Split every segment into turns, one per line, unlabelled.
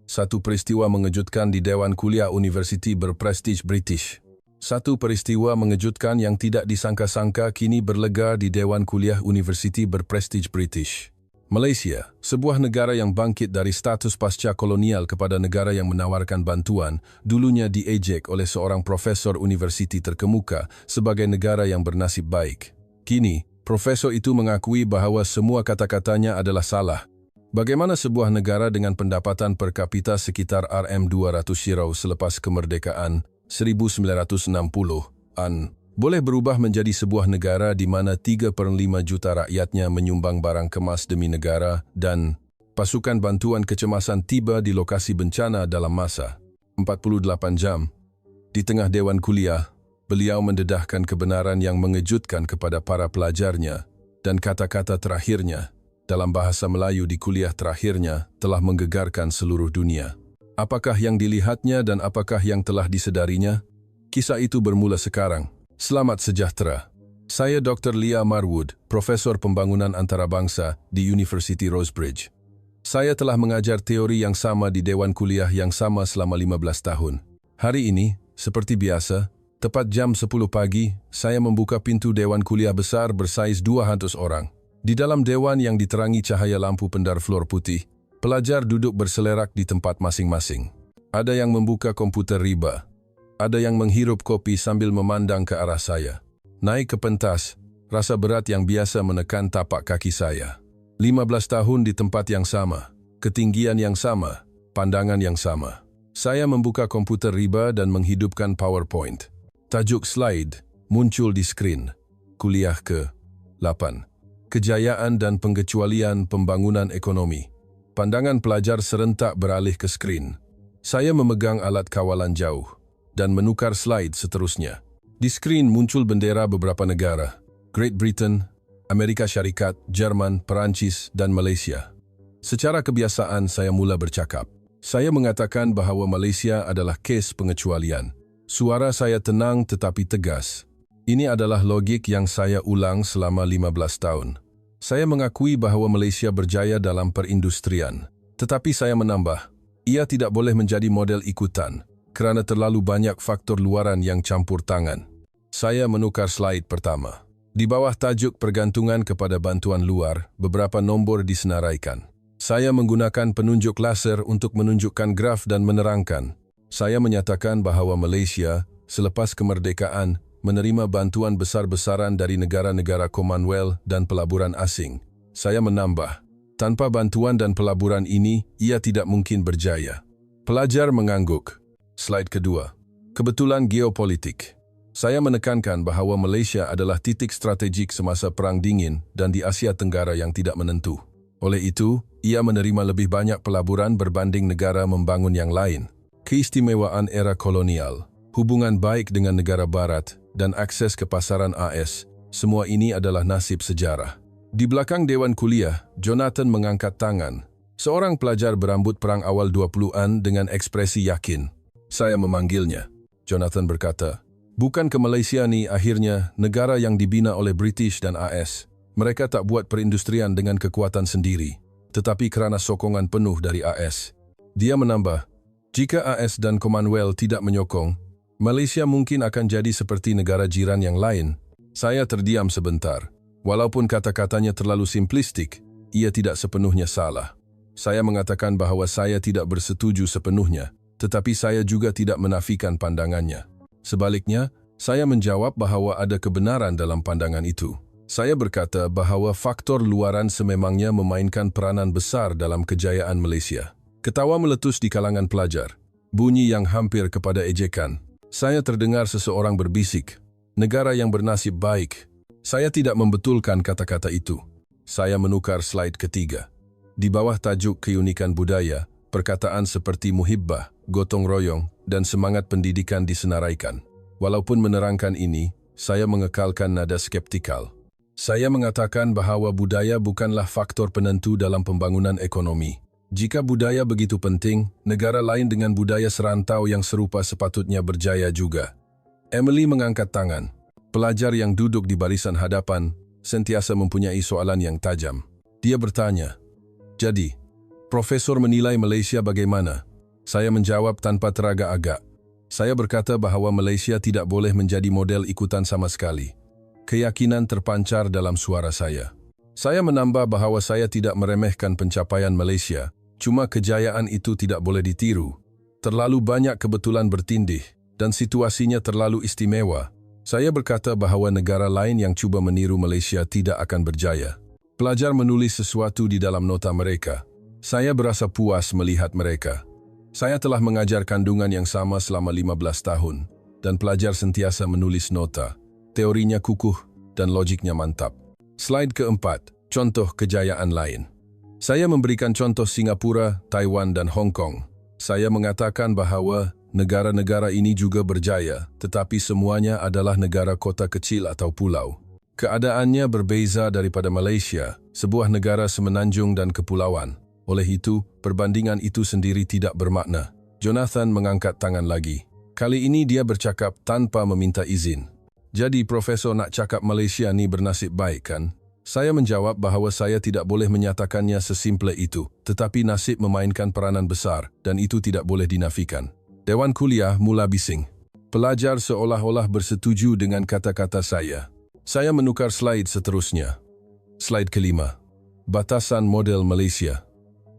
Satu peristiwa mengejutkan di Dewan Kuliah Universiti berprestij British. Satu peristiwa mengejutkan yang tidak disangka-sangka kini berlega di Dewan Kuliah Universiti berprestij British. Malaysia, sebuah negara yang bangkit dari status pasca kolonial kepada negara yang menawarkan bantuan, dulunya diejek oleh seorang profesor universiti terkemuka sebagai negara yang bernasib baik. Kini, profesor itu mengakui bahawa semua kata-katanya adalah salah. Bagaimana sebuah negara dengan pendapatan per kapita sekitar RM200 selepas kemerdekaan 1960-an boleh berubah menjadi sebuah negara di mana 3/5 juta rakyatnya menyumbang barang kemas demi negara dan pasukan bantuan kecemasan tiba di lokasi bencana dalam masa 48 jam. Di tengah Dewan Kuliah, beliau mendedahkan kebenaran yang mengejutkan kepada para pelajarnya dan kata-kata terakhirnya dalam bahasa Melayu di kuliah terakhirnya telah menggegarkan seluruh dunia. Apakah yang dilihatnya dan apakah yang telah disedarinya? Kisah itu bermula sekarang. Selamat sejahtera. Saya Dr. Lia Marwood, Profesor Pembangunan Antarabangsa di University Rosebridge. Saya telah mengajar teori yang sama di Dewan Kuliah yang sama selama 15 tahun. Hari ini, seperti biasa, tepat jam 10 pagi, saya membuka pintu Dewan Kuliah besar bersaiz 200 orang. Di dalam dewan yang diterangi cahaya lampu pendar fluor putih, pelajar duduk berselerak di tempat masing-masing. Ada yang membuka komputer riba. Ada yang menghirup kopi sambil memandang ke arah saya. Naik ke pentas, rasa berat yang biasa menekan tapak kaki saya. 15 tahun di tempat yang sama, ketinggian yang sama, pandangan yang sama. Saya membuka komputer riba dan menghidupkan PowerPoint. Tajuk slide muncul di skrin. Kuliah ke-8. Kejayaan dan pengecualian pembangunan ekonomi. Pandangan pelajar serentak beralih ke skrin. Saya memegang alat kawalan jauh dan menukar slide seterusnya. Di skrin muncul bendera beberapa negara: Great Britain, Amerika Syarikat, Jerman, Perancis, dan Malaysia. Secara kebiasaan saya mula bercakap. Saya mengatakan bahawa Malaysia adalah kes pengecualian. Suara saya tenang tetapi tegas. Ini adalah logik yang saya ulang selama 15 tahun. Saya mengakui bahawa Malaysia berjaya dalam perindustrian. Tetapi saya menambah, ia tidak boleh menjadi model ikutan kerana terlalu banyak faktor luaran yang campur tangan. Saya menukar slide pertama. Di bawah tajuk pergantungan kepada bantuan luar, beberapa nombor disenaraikan. Saya menggunakan penunjuk laser untuk menunjukkan graf dan menerangkan. Saya menyatakan bahawa Malaysia, selepas kemerdekaan, menerima bantuan besar-besaran dari negara-negara Commonwealth dan pelaburan asing. Saya menambah, tanpa bantuan dan pelaburan ini, ia tidak mungkin berjaya. Pelajar mengangguk. Slide kedua. Kebetulan geopolitik. Saya menekankan bahawa Malaysia adalah titik strategik semasa Perang Dingin dan di Asia Tenggara yang tidak menentu. Oleh itu, ia menerima lebih banyak pelaburan berbanding negara membangun yang lain. Keistimewaan era kolonial, hubungan baik dengan negara barat, dan akses ke pasaran AS, semua ini adalah nasib sejarah. Di belakang Dewan Kuliah, Jonathan mengangkat tangan. Seorang pelajar berambut perang awal 20-an dengan ekspresi yakin. Saya memanggilnya. Jonathan berkata, bukan ke Malaysia ni akhirnya negara yang dibina oleh British dan AS. Mereka tak buat perindustrian dengan kekuatan sendiri, tetapi kerana sokongan penuh dari AS. Dia menambah, jika AS dan Commonwealth tidak menyokong, Malaysia mungkin akan jadi seperti negara jiran yang lain. Saya terdiam sebentar. Walaupun kata-katanya terlalu simplistik, ia tidak sepenuhnya salah. Saya mengatakan bahawa saya tidak bersetuju sepenuhnya, tetapi saya juga tidak menafikan pandangannya. Sebaliknya, saya menjawab bahawa ada kebenaran dalam pandangan itu. Saya berkata bahawa faktor luaran sememangnya memainkan peranan besar dalam kejayaan Malaysia. Ketawa meletus di kalangan pelajar. Bunyi yang hampir kepada ejekan. Saya terdengar seseorang berbisik, negara yang bernasib baik. Saya tidak membetulkan kata-kata itu. Saya menukar slide ketiga. Di bawah tajuk keunikan budaya, perkataan seperti muhibbah, gotong royong, dan semangat pendidikan disenaraikan. Walaupun menerangkan ini, saya mengekalkan nada skeptikal. Saya mengatakan bahawa budaya bukanlah faktor penentu dalam pembangunan ekonomi. Jika budaya begitu penting, negara lain dengan budaya serantau yang serupa sepatutnya berjaya juga. Emily mengangkat tangan. Pelajar yang duduk di barisan hadapan sentiasa mempunyai soalan yang tajam. Dia bertanya, jadi, Profesor menilai Malaysia bagaimana? Saya menjawab tanpa teragak-agak. Saya berkata bahawa Malaysia tidak boleh menjadi model ikutan sama sekali. Keyakinan terpancar dalam suara saya. Saya menambah bahawa saya tidak meremehkan pencapaian Malaysia, cuma kejayaan itu tidak boleh ditiru. Terlalu banyak kebetulan bertindih, dan situasinya terlalu istimewa. Saya berkata bahawa negara lain yang cuba meniru Malaysia tidak akan berjaya. Pelajar menulis sesuatu di dalam nota mereka. Saya berasa puas melihat mereka. Saya telah mengajar kandungan yang sama selama 15 tahun, dan pelajar sentiasa menulis nota. Teorinya kukuh dan logiknya mantap. Slide keempat, contoh kejayaan lain. Saya memberikan contoh Singapura, Taiwan dan Hong Kong. Saya mengatakan bahawa negara-negara ini juga berjaya, tetapi semuanya adalah negara kota kecil atau pulau. Keadaannya berbeza daripada Malaysia, sebuah negara semenanjung dan kepulauan. Oleh itu, perbandingan itu sendiri tidak bermakna. Jonathan mengangkat tangan lagi. Kali ini dia bercakap tanpa meminta izin. Jadi Profesor nak cakap Malaysia ni bernasib baik kan? Saya menjawab bahawa saya tidak boleh menyatakannya sesimple itu, tetapi nasib memainkan peranan besar dan itu tidak boleh dinafikan. Dewan kuliah mula bising. Pelajar seolah-olah bersetuju dengan kata-kata saya. Saya menukar slide seterusnya. Slide kelima. Batasan model Malaysia.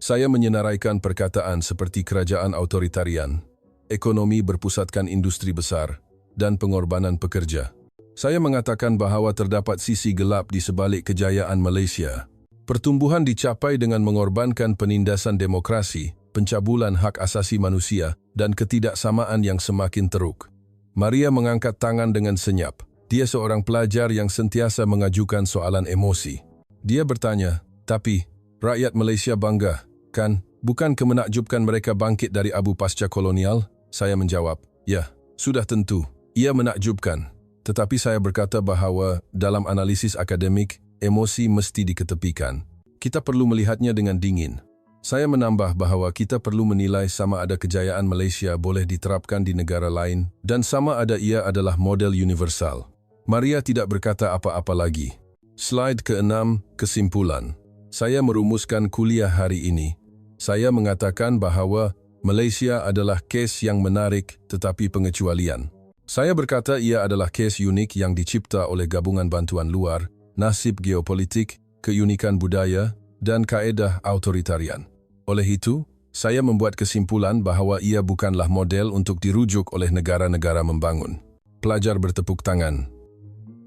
Saya menyenaraikan perkataan seperti kerajaan autoritarian, ekonomi berpusatkan industri besar, dan pengorbanan pekerja. Saya mengatakan bahawa terdapat sisi gelap di sebalik kejayaan Malaysia. Pertumbuhan dicapai dengan mengorbankan penindasan demokrasi, pencabulan hak asasi manusia, dan ketidaksamaan yang semakin teruk. Maria mengangkat tangan dengan senyap. Dia seorang pelajar yang sentiasa mengajukan soalan emosi. Dia bertanya, tapi rakyat Malaysia bangga, kan? Bukan kemenakjubkan mereka bangkit dari abu pasca kolonial? Saya menjawab, ya, sudah tentu. Ia menakjubkan. Tetapi saya berkata bahawa dalam analisis akademik, emosi mesti diketepikan. Kita perlu melihatnya dengan dingin. Saya menambah bahawa kita perlu menilai sama ada kejayaan Malaysia boleh diterapkan di negara lain dan sama ada ia adalah model universal. Maria tidak berkata apa-apa lagi. Slide ke-6, kesimpulan. Saya merumuskan kuliah hari ini. Saya mengatakan bahawa Malaysia adalah kes yang menarik tetapi pengecualian. Saya berkata ia adalah kes unik yang dicipta oleh gabungan bantuan luar, nasib geopolitik, keunikan budaya, dan kaedah autoritarian. Oleh itu, saya membuat kesimpulan bahawa ia bukanlah model untuk dirujuk oleh negara-negara membangun. Pelajar bertepuk tangan.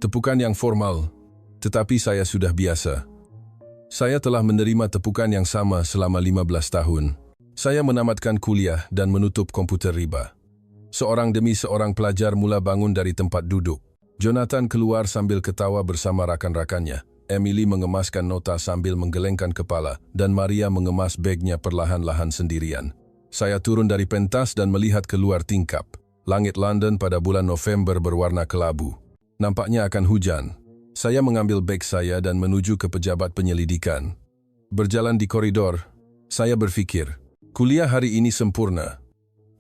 Tepukan yang formal, tetapi saya sudah biasa. Saya telah menerima tepukan yang sama selama 15 tahun. Saya menamatkan kuliah dan menutup komputer riba. Seorang demi seorang pelajar mula bangun dari tempat duduk. Jonathan keluar sambil ketawa bersama rakan-rakannya. Emily mengemaskan nota sambil menggelengkan kepala dan Maria mengemas bagnya perlahan-lahan sendirian. Saya turun dari pentas dan melihat keluar tingkap. Langit London pada bulan November berwarna kelabu. Nampaknya akan hujan. Saya mengambil beg saya dan menuju ke pejabat penyelidikan. Berjalan di koridor, saya berfikir, kuliah hari ini sempurna.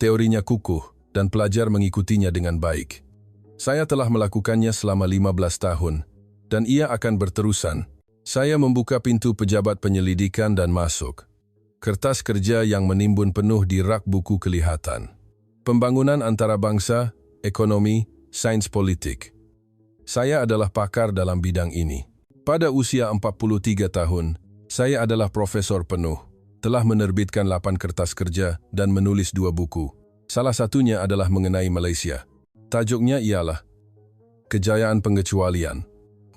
Teorinya kukuh dan pelajar mengikutinya dengan baik. Saya telah melakukannya selama 15 tahun dan ia akan berterusan. Saya membuka pintu pejabat penyelidikan dan masuk. Kertas kerja yang menimbun penuh di rak buku kelihatan. Pembangunan antarabangsa, ekonomi, sains politik. Saya adalah pakar dalam bidang ini. Pada usia 43 tahun, saya adalah profesor penuh. Telah menerbitkan 8 kertas kerja dan menulis 2 buku. Salah satunya adalah mengenai Malaysia. Tajuknya ialah Kejayaan Pengecualian.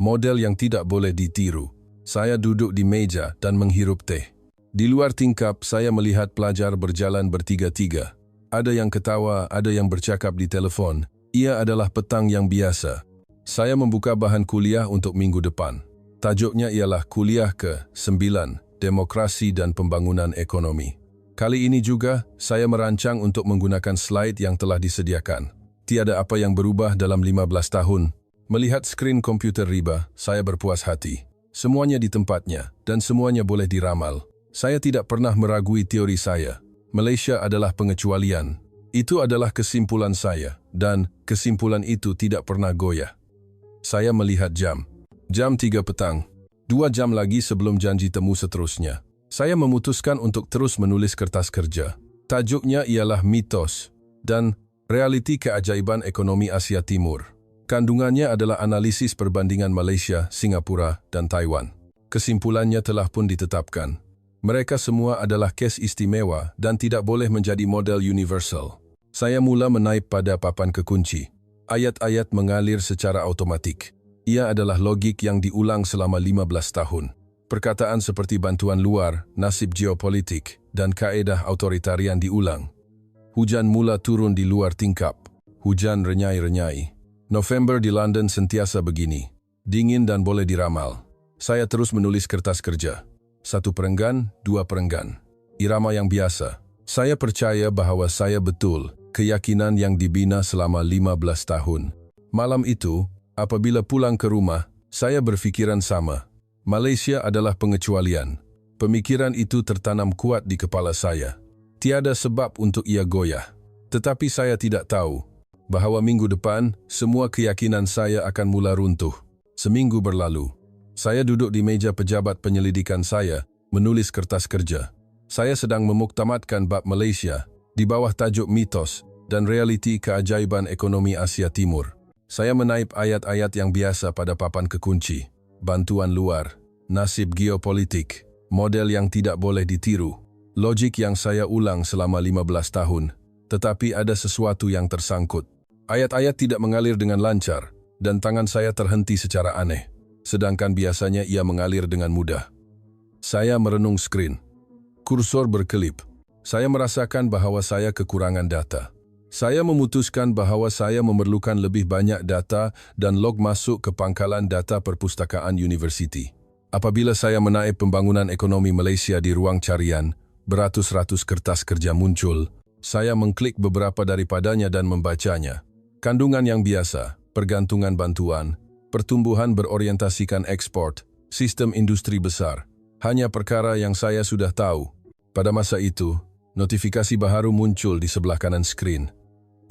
Model yang tidak boleh ditiru. Saya duduk di meja dan menghirup teh. Di luar tingkap, saya melihat pelajar berjalan bertiga-tiga. Ada yang ketawa, ada yang bercakap di telefon. Ia adalah petang yang biasa. Saya membuka bahan kuliah untuk minggu depan. Tajuknya ialah Kuliah ke-9, Demokrasi dan Pembangunan Ekonomi. Kali ini juga, saya merancang untuk menggunakan slide yang telah disediakan. Tiada apa yang berubah dalam 15 tahun. Melihat skrin komputer riba, saya berpuas hati. Semuanya di tempatnya, dan semuanya boleh diramal. Saya tidak pernah meragui teori saya. Malaysia adalah pengecualian. Itu adalah kesimpulan saya, dan kesimpulan itu tidak pernah goyah. Saya melihat jam. Jam 3 petang. 2 jam lagi sebelum janji temu seterusnya. Saya memutuskan untuk terus menulis kertas kerja. Tajuknya ialah Mitos dan Realiti Keajaiban Ekonomi Asia Timur. Kandungannya adalah analisis perbandingan Malaysia, Singapura, dan Taiwan. Kesimpulannya telah pun ditetapkan. Mereka semua adalah kes istimewa dan tidak boleh menjadi model universal. Saya mula menaip pada papan kekunci. Ayat-ayat mengalir secara automatik. Ia adalah logik yang diulang selama 15 tahun. Perkataan seperti bantuan luar, nasib geopolitik, dan kaedah otoritarian diulang. Hujan mula turun di luar tingkap. Hujan renyai-renyai. November di London sentiasa begini. Dingin dan boleh diramal. Saya terus menulis kertas kerja. 1 perenggan, 2 perenggan. Irama yang biasa. Saya percaya bahwa saya betul, keyakinan yang dibina selama 15 tahun. Malam itu, apabila pulang ke rumah, saya berfikiran sama. Malaysia adalah pengecualian. Pemikiran itu tertanam kuat di kepala saya. Tiada sebab untuk ia goyah. Tetapi saya tidak tahu bahwa minggu depan semua keyakinan saya akan mula runtuh. Seminggu berlalu. Saya duduk di meja pejabat penyelidikan saya, menulis kertas kerja. Saya sedang memuktamadkan bab Malaysia di bawah tajuk Mitos dan Realiti Keajaiban Ekonomi Asia Timur. Saya menaip ayat-ayat yang biasa pada papan kekunci. Bantuan luar, nasib geopolitik, model yang tidak boleh ditiru. Logik yang saya ulang selama 15 tahun, tetapi ada sesuatu yang tersangkut. Ayat-ayat tidak mengalir dengan lancar, dan tangan saya terhenti secara aneh, sedangkan biasanya ia mengalir dengan mudah. Saya merenung skrin. Kursor berkelip. Saya merasakan bahwa saya kekurangan data. Saya memutuskan bahwa saya memerlukan lebih banyak data dan log masuk ke pangkalan data perpustakaan universiti. Apabila saya menaip pembangunan ekonomi Malaysia di ruang carian, beratus-ratus kertas kerja muncul. Saya mengklik beberapa daripadanya dan membacanya. Kandungan yang biasa, pergantungan bantuan, pertumbuhan berorientasikan ekspor, sistem industri besar. Hanya perkara yang saya sudah tahu. Pada masa itu, notifikasi baharu muncul di sebelah kanan skrin.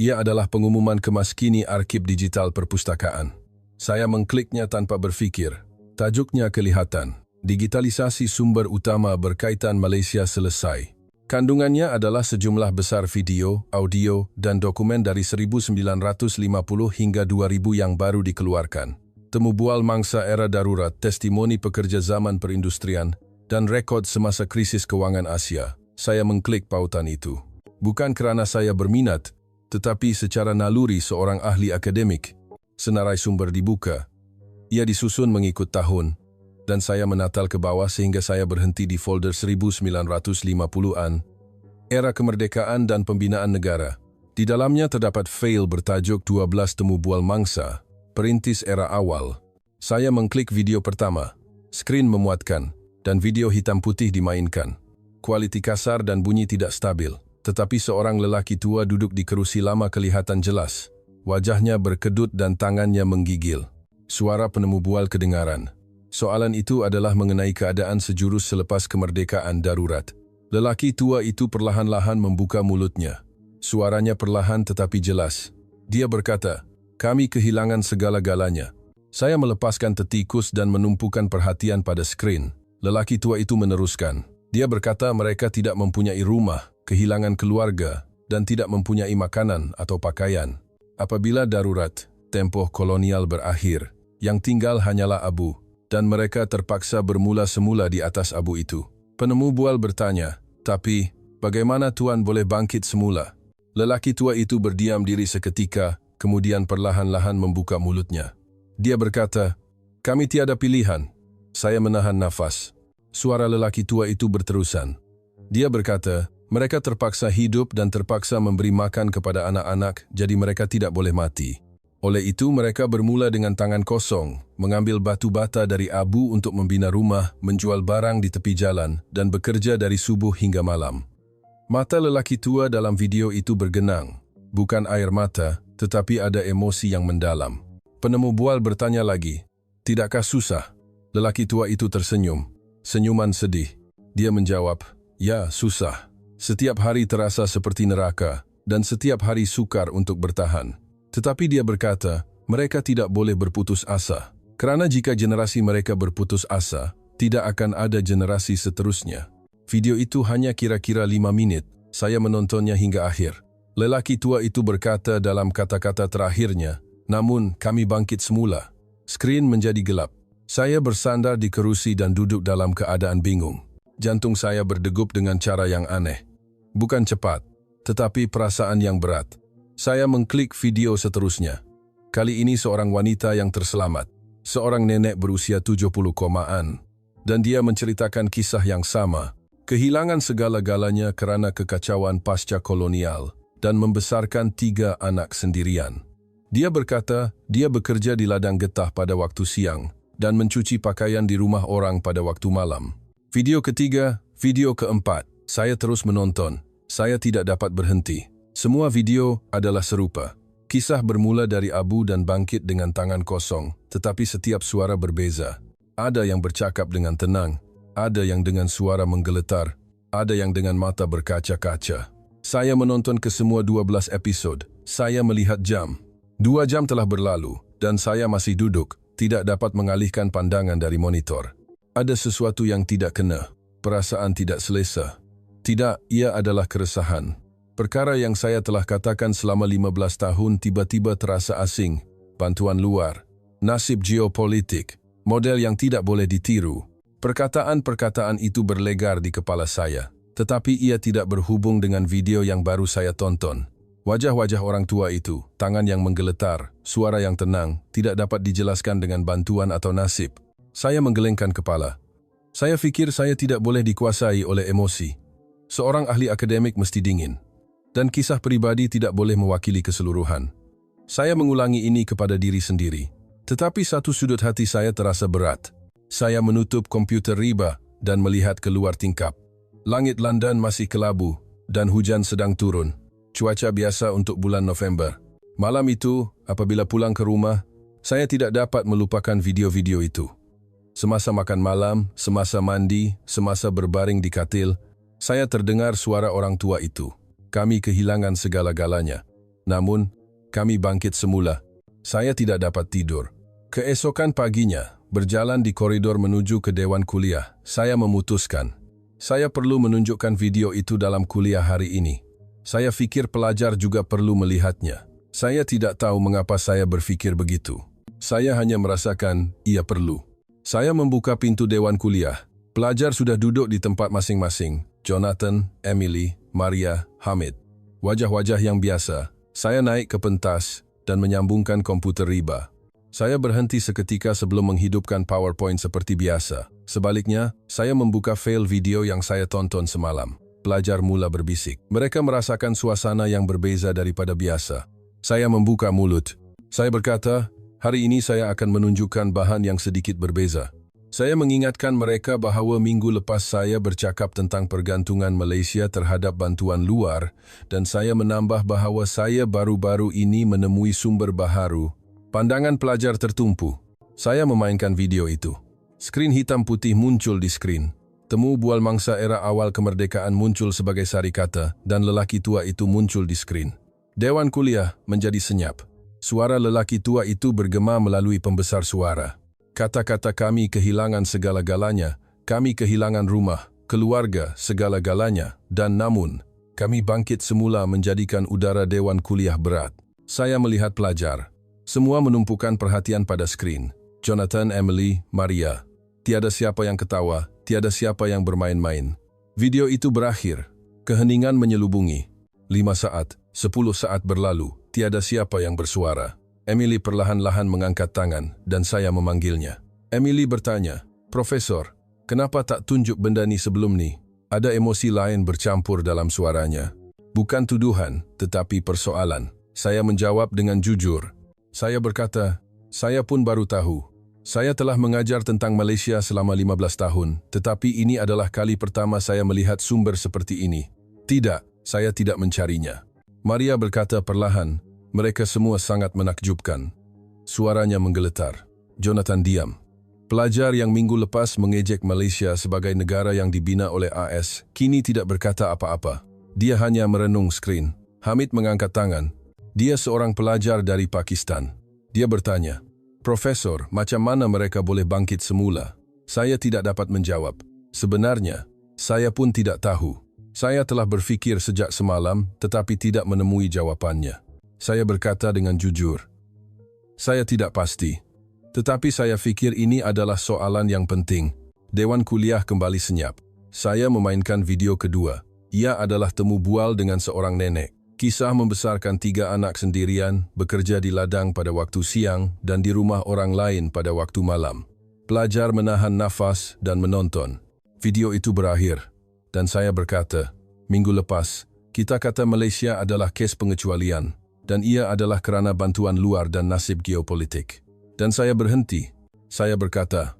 Ia adalah pengumuman kemaskini arsip digital perpustakaan. Saya mengkliknya tanpa berfikir. Tajuknya kelihatan. Digitalisasi sumber utama berkaitan Malaysia selesai. Kandungannya adalah sejumlah besar video, audio, dan dokumen dari 1950 hingga 2000 yang baru dikeluarkan. Temu bual mangsa era darurat, testimoni pekerja zaman perindustrian, dan rekod semasa krisis kewangan Asia. Saya mengklik pautan itu. Bukan kerana saya berminat, tetapi secara naluri seorang ahli akademik. Senarai sumber dibuka. Ia disusun mengikut tahun, dan saya menatal ke bawah sehingga saya berhenti di folder 1950-an. Era kemerdekaan dan pembinaan negara. Di dalamnya terdapat file bertajuk 12 temu bual mangsa, perintis era awal. Saya mengklik video pertama. Skrin memuatkan, dan video hitam putih dimainkan. Kualiti kasar dan bunyi tidak stabil. Tetapi seorang lelaki tua duduk di kerusi lama kelihatan jelas. Wajahnya berkedut dan tangannya menggigil. Suara penemu bual kedengaran. Soalan itu adalah mengenai keadaan sejurus selepas kemerdekaan darurat. Lelaki tua itu perlahan-lahan membuka mulutnya. Suaranya perlahan tetapi jelas. Dia berkata, "Kami kehilangan segala-galanya." Saya melepaskan tetikus dan menumpukan perhatian pada skrin. Lelaki tua itu meneruskan. Dia berkata mereka tidak mempunyai rumah, kehilangan keluarga, dan tidak mempunyai makanan atau pakaian. Apabila darurat, tempoh kolonial berakhir, yang tinggal hanyalah abu, dan mereka terpaksa bermula semula di atas abu itu. Penemu bual bertanya, "Tapi, bagaimana Tuan boleh bangkit semula?" Lelaki tua itu berdiam diri seketika, kemudian perlahan-lahan membuka mulutnya. Dia berkata, "Kami tiada pilihan." Saya menahan nafas. Suara lelaki tua itu berterusan. Dia berkata, mereka terpaksa hidup dan terpaksa memberi makan kepada anak-anak, jadi mereka tidak boleh mati. Oleh itu mereka bermula dengan tangan kosong, mengambil batu bata dari abu untuk membina rumah, menjual barang di tepi jalan, dan bekerja dari subuh hingga malam. Mata lelaki tua dalam video itu bergenang. Bukan air mata, tetapi ada emosi yang mendalam. Penemu bual bertanya lagi, "Tidakkah susah?" Lelaki tua itu tersenyum. Senyuman sedih. Dia menjawab, "Ya, susah. Setiap hari terasa seperti neraka, dan setiap hari sukar untuk bertahan." Tetapi dia berkata, mereka tidak boleh berputus asa. Kerana jika generasi mereka berputus asa, tidak akan ada generasi seterusnya. Video itu hanya kira-kira 5 menit. Saya menontonnya hingga akhir. Lelaki tua itu berkata dalam kata-kata terakhirnya, "Namun kami bangkit semula." Skrin menjadi gelap. Saya bersandar di kerusi dan duduk dalam keadaan bingung. Jantung saya berdegup dengan cara yang aneh. Bukan cepat, tetapi perasaan yang berat. Saya mengklik video seterusnya. Kali ini seorang wanita yang terselamat. Seorang nenek berusia 70-an. Dan dia menceritakan kisah yang sama. Kehilangan segala-galanya karena kekacauan pasca kolonial dan membesarkan 3 anak sendirian. Dia berkata, dia bekerja di ladang getah pada waktu siang dan mencuci pakaian di rumah orang pada waktu malam. Video ketiga, video keempat, saya terus menonton. Saya tidak dapat berhenti. Semua video adalah serupa. Kisah bermula dari abu dan bangkit dengan tangan kosong, tetapi setiap suara berbeza. Ada yang bercakap dengan tenang, ada yang dengan suara menggeletar, ada yang dengan mata berkaca-kaca. Saya menonton kesemua 12 episod. Saya melihat jam. 2 jam telah berlalu, dan saya masih duduk, tidak dapat mengalihkan pandangan dari monitor. Ada sesuatu yang tidak kena, perasaan tidak selesa. Tidak, ia adalah keresahan. Perkara yang saya telah katakan selama 15 tahun tiba-tiba terasa asing. Bantuan luar, nasib geopolitik, model yang tidak boleh ditiru. Perkataan-perkataan itu berlegar di kepala saya, tetapi ia tidak berhubung dengan video yang baru saya tonton. Wajah-wajah orang tua itu, tangan yang menggeletar, suara yang tenang, tidak dapat dijelaskan dengan bantuan atau nasib. Saya menggelengkan kepala. Saya pikir saya tidak boleh dikuasai oleh emosi. Seorang ahli akademik mesti dingin. Dan kisah pribadi tidak boleh mewakili keseluruhan. Saya mengulangi ini kepada diri sendiri. Tetapi satu sudut hati saya terasa berat. Saya menutup komputer riba dan melihat keluar tingkap. Langit London masih kelabu dan hujan sedang turun. Cuaca biasa untuk bulan November. Malam itu, apabila pulang ke rumah, saya tidak dapat melupakan video-video itu. Semasa makan malam, semasa mandi, semasa berbaring di katil, saya terdengar suara orang tua itu. Kami kehilangan segala-galanya. Namun, kami bangkit semula. Saya tidak dapat tidur. Keesokan paginya, berjalan di koridor menuju ke dewan kuliah, saya memutuskan. Saya perlu menunjukkan video itu dalam kuliah hari ini. Saya pikir pelajar juga perlu melihatnya. Saya tidak tahu mengapa saya berpikir begitu. Saya hanya merasakan ia perlu. Saya membuka pintu dewan kuliah. Pelajar sudah duduk di tempat masing-masing. Jonathan, Emily, Maria, Hamid. Wajah-wajah yang biasa. Saya naik ke pentas dan menyambungkan komputer riba. Saya berhenti seketika sebelum menghidupkan PowerPoint seperti biasa. Sebaliknya, saya membuka file video yang saya tonton semalam. Pelajar mula berbisik. Mereka merasakan suasana yang berbeza daripada biasa. Saya membuka mulut. Saya berkata, hari ini saya akan menunjukkan bahan yang sedikit berbeza. Saya mengingatkan mereka bahawa minggu lepas saya bercakap tentang pergantungan Malaysia terhadap bantuan luar dan saya menambah bahawa saya baru-baru ini menemui sumber baharu. Pandangan pelajar tertumpu. Saya memainkan video itu. Skrin hitam putih muncul di skrin. Temu bual mangsa era awal kemerdekaan muncul sebagai sari kata dan lelaki tua itu muncul di skrin. Dewan kuliah menjadi senyap. Suara lelaki tua itu bergema melalui pembesar suara. Kata-kata kami kehilangan segala-galanya, kami kehilangan rumah, keluarga, segala-galanya, dan namun, kami bangkit semula menjadikan udara dewan kuliah berat. Saya melihat pelajar. Semua menumpukan perhatian pada skrin. Jonathan, Emily, Maria. Tiada siapa yang ketawa, tiada siapa yang bermain-main. Video itu berakhir. Keheningan menyelubungi. 5 saat, 10 saat berlalu, tiada siapa yang bersuara. Emily perlahan-lahan mengangkat tangan dan saya memanggilnya. Emily bertanya, "Profesor, kenapa tak tunjuk benda ni sebelum ni?" Ada emosi lain bercampur dalam suaranya. Bukan tuduhan, tetapi persoalan. Saya menjawab dengan jujur. Saya berkata, saya pun baru tahu. Saya telah mengajar tentang Malaysia selama 15 tahun, tetapi ini adalah kali pertama saya melihat sumber seperti ini. Tidak, saya tidak mencarinya. Maria berkata perlahan. Mereka semua sangat menakjubkan. Suaranya menggeletar. Jonathan diam. Pelajar yang minggu lepas mengejek Malaysia sebagai negara yang dibina oleh AS, kini tidak berkata apa-apa. Dia hanya merenung skrin. Hamid mengangkat tangan. Dia seorang pelajar dari Pakistan. Dia bertanya, "Profesor, macam mana mereka boleh bangkit semula?" Saya tidak dapat menjawab. Sebenarnya, Saya pun tidak tahu. Saya telah berfikir sejak semalam tetapi tidak menemui jawabannya. Saya berkata dengan jujur. Saya tidak pasti. Tetapi saya fikir ini adalah soalan yang penting. Dewan kuliah kembali senyap. Saya memainkan video kedua. Ia adalah temu bual dengan seorang nenek. Kisah membesarkan 3 anak sendirian, bekerja di ladang pada waktu siang dan di rumah orang lain pada waktu malam. Pelajar menahan nafas dan menonton. Video itu berakhir. Dan saya berkata, minggu lepas, kita kata Malaysia adalah kes pengecualian. Dan ia adalah kerana bantuan luar dan nasib geopolitik. Dan saya berhenti. Saya berkata,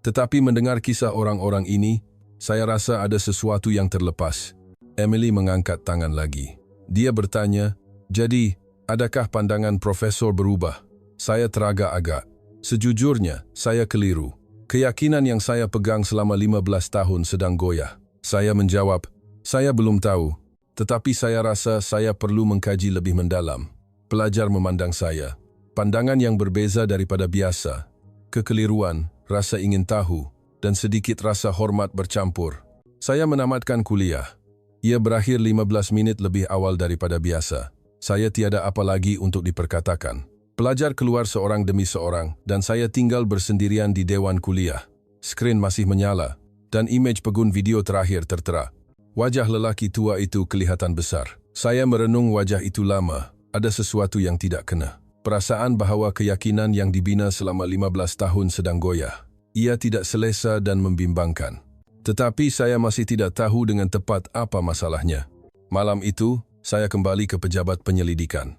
tetapi mendengar kisah orang-orang ini, saya rasa ada sesuatu yang terlepas. Emily mengangkat tangan lagi. Dia bertanya, jadi, adakah pandangan Profesor berubah? Saya teragak-agak. Sejujurnya, saya keliru. Keyakinan yang saya pegang selama 15 tahun sedang goyah. Saya menjawab, saya belum tahu. Tetapi saya rasa saya perlu mengkaji lebih mendalam. Pelajar memandang saya. Pandangan yang berbeza daripada biasa, kekeliruan, rasa ingin tahu, dan sedikit rasa hormat bercampur. Saya menamatkan kuliah. Ia berakhir 15 menit lebih awal daripada biasa. Saya tiada apa lagi untuk diperkatakan. Pelajar keluar seorang demi seorang, dan saya tinggal bersendirian di dewan kuliah. Skrin masih menyala, dan imej pegun video terakhir tertera. Wajah lelaki tua itu kelihatan besar. Saya merenung wajah itu lama. Ada sesuatu yang tidak kena. Perasaan bahawa keyakinan yang dibina selama 15 tahun sedang goyah. Ia tidak selesa dan membimbangkan. Tetapi saya masih tidak tahu dengan tepat apa masalahnya. Malam itu, saya kembali ke pejabat penyelidikan.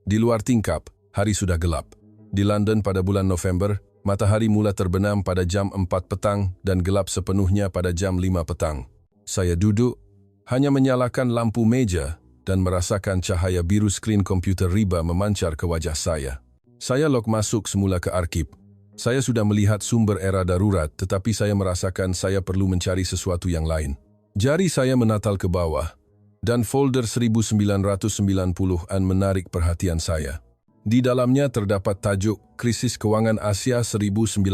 Di luar tingkap, hari sudah gelap. Di London pada bulan November, matahari mula terbenam pada jam 4 petang dan gelap sepenuhnya pada jam 5 petang. Saya duduk, hanya menyalakan lampu meja, dan merasakan cahaya biru skrin komputer riba memancar ke wajah saya. Saya log masuk semula ke arsip. Saya sudah melihat sumber era darurat, tetapi saya merasakan saya perlu mencari sesuatu yang lain. Jari saya menatal ke bawah, dan folder 1990-an menarik perhatian saya. Di dalamnya terdapat tajuk Krisis Kewangan Asia 1997.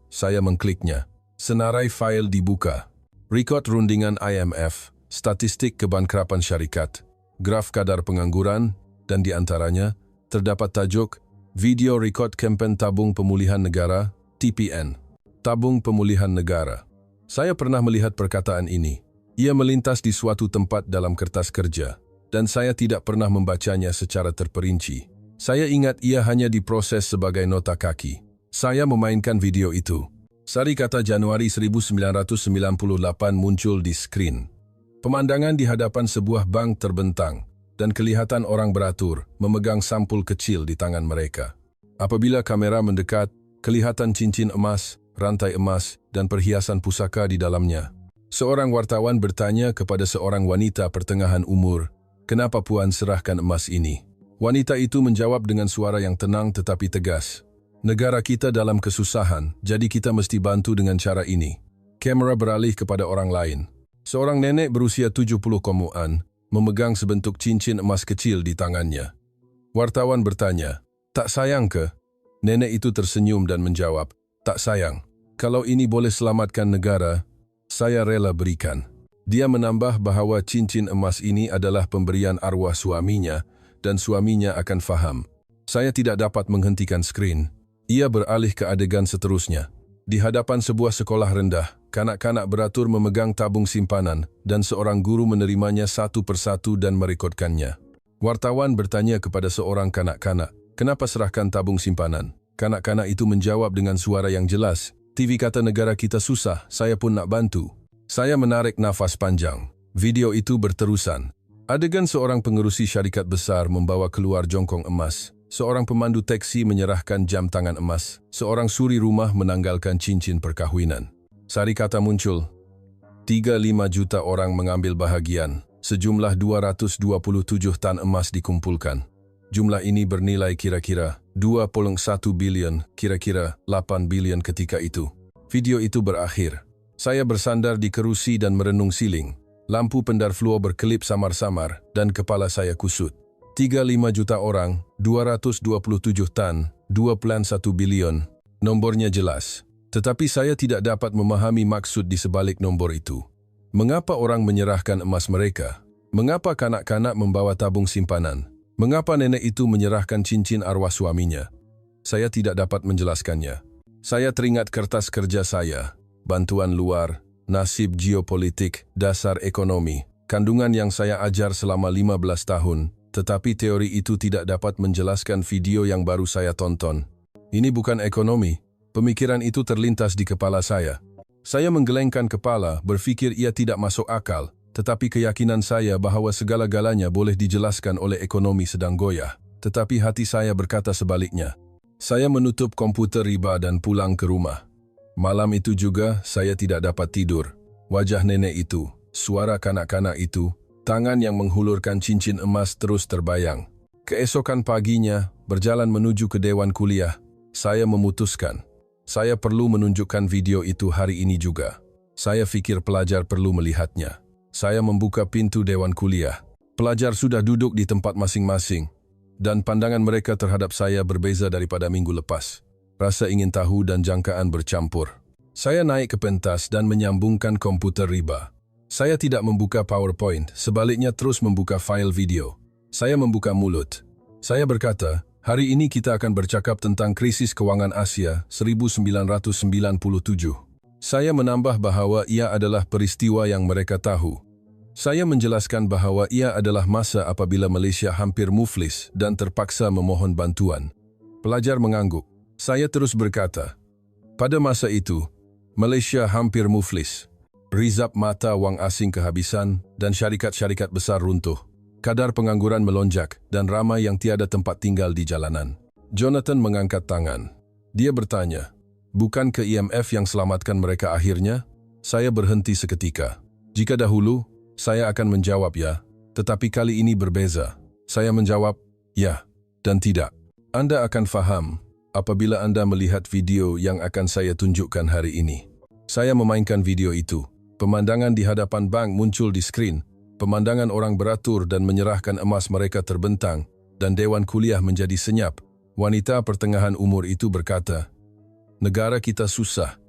Saya mengkliknya. Senarai fail dibuka. Rekod rundingan IMF. Statistik kebankrapan syarikat, graf kadar pengangguran, dan di antaranya terdapat tajuk Video Rekod Kempen Tabung Pemulihan Negara, TPN. Tabung Pemulihan Negara. Saya pernah melihat perkataan ini. Ia melintas di suatu tempat dalam kertas kerja, dan saya tidak pernah membacanya secara terperinci. Saya ingat ia hanya diproses sebagai nota kaki. Saya memainkan video itu. Sari kata Januari 1998 muncul di skrin. Pemandangan di hadapan sebuah bank terbentang, dan kelihatan orang beratur, memegang sampul kecil di tangan mereka. Apabila kamera mendekat, kelihatan cincin emas, rantai emas, dan perhiasan pusaka di dalamnya. Seorang wartawan bertanya kepada seorang wanita pertengahan umur, kenapa Puan serahkan emas ini? Wanita itu menjawab dengan suara yang tenang tetapi tegas. Negara kita dalam kesusahan, jadi kita mesti bantu dengan cara ini. Kamera beralih kepada orang lain. Seorang nenek berusia 70-an memegang sebentuk cincin emas kecil di tangannya. Wartawan bertanya, tak sayang ke? Nenek itu tersenyum dan menjawab, tak sayang. Kalau ini boleh selamatkan negara, saya rela berikan. Dia menambah bahawa cincin emas ini adalah pemberian arwah suaminya dan suaminya akan faham. Saya tidak dapat menghentikan skrin. Ia beralih ke adegan seterusnya. Di hadapan sebuah sekolah rendah, kanak-kanak beratur memegang tabung simpanan dan seorang guru menerimanya satu persatu dan merekodkannya. Wartawan bertanya kepada seorang kanak-kanak, kenapa serahkan tabung simpanan? Kanak-kanak itu menjawab dengan suara yang jelas, TV kata negara kita susah, saya pun nak bantu. Saya menarik nafas panjang. Video itu berterusan. Adegan seorang pengerusi syarikat besar membawa keluar jongkong emas. Seorang pemandu teksi menyerahkan jam tangan emas. Seorang suri rumah menanggalkan cincin perkahwinan. Sari kata muncul. 35 juta orang mengambil bahagian. Sejumlah 227 tan emas dikumpulkan. Jumlah ini bernilai kira-kira 2.1 bilion, kira-kira 8 bilion ketika itu. Video itu berakhir. Saya bersandar di kerusi dan merenung siling. Lampu pendar fluo berkelip samar-samar dan kepala saya kusut. 35 juta orang, 227 tan, 2.1 bilion. Nombornya jelas. Tetapi saya tidak dapat memahami maksud di sebalik nombor itu. Mengapa orang menyerahkan emas mereka? Mengapa kanak-kanak membawa tabung simpanan? Mengapa nenek itu menyerahkan cincin arwah suaminya? Saya tidak dapat menjelaskannya. Saya teringat kertas kerja saya, bantuan luar, nasib geopolitik, dasar ekonomi, kandungan yang saya ajar selama 15 tahun, tetapi teori itu tidak dapat menjelaskan video yang baru saya tonton. Ini bukan ekonomi. Pemikiran itu terlintas di kepala saya. Saya menggelengkan kepala, berpikir ia tidak masuk akal, tetapi keyakinan saya bahwa segala-galanya boleh dijelaskan oleh ekonomi sedang goyah. Tetapi hati saya berkata sebaliknya. Saya menutup komputer riba dan pulang ke rumah. Malam itu juga saya tidak dapat tidur. Wajah nenek itu, suara kanak-kanak itu, tangan yang menghulurkan cincin emas terus terbayang. Keesokan paginya, berjalan menuju ke dewan kuliah, saya memutuskan. Saya perlu menunjukkan video itu hari ini juga. Saya pikir pelajar perlu melihatnya. Saya membuka pintu dewan kuliah. Pelajar sudah duduk di tempat masing-masing, dan pandangan mereka terhadap saya berbeza daripada minggu lepas. Rasa ingin tahu dan jangkaan bercampur. Saya naik ke pentas dan menyambungkan komputer riba. Saya tidak membuka PowerPoint, sebaliknya terus membuka file video. Saya membuka mulut. Saya berkata, hari ini kita akan bercakap tentang krisis keuangan Asia 1997. Saya menambah bahwa ia adalah peristiwa yang mereka tahu. Saya menjelaskan bahwa ia adalah masa apabila Malaysia hampir muflis dan terpaksa memohon bantuan. Pelajar mengangguk. Saya terus berkata, pada masa itu, Malaysia hampir muflis. Rizab mata wang asing kehabisan dan syarikat-syarikat besar runtuh. Kadar pengangguran melonjak dan ramai yang tiada tempat tinggal di jalanan. Jonathan mengangkat tangan. Dia bertanya, bukan ke IMF yang selamatkan mereka akhirnya? Saya berhenti seketika. Jika dahulu, saya akan menjawab ya, tetapi kali ini berbeza. Saya menjawab, ya, dan tidak. Anda akan faham apabila Anda melihat video yang akan saya tunjukkan hari ini. Saya memainkan video itu. Pemandangan di hadapan bank muncul di skrin. Pemandangan orang beratur dan menyerahkan emas mereka terbentang, dan dewan kuliah menjadi senyap. Wanita pertengahan umur itu berkata, negara kita susah,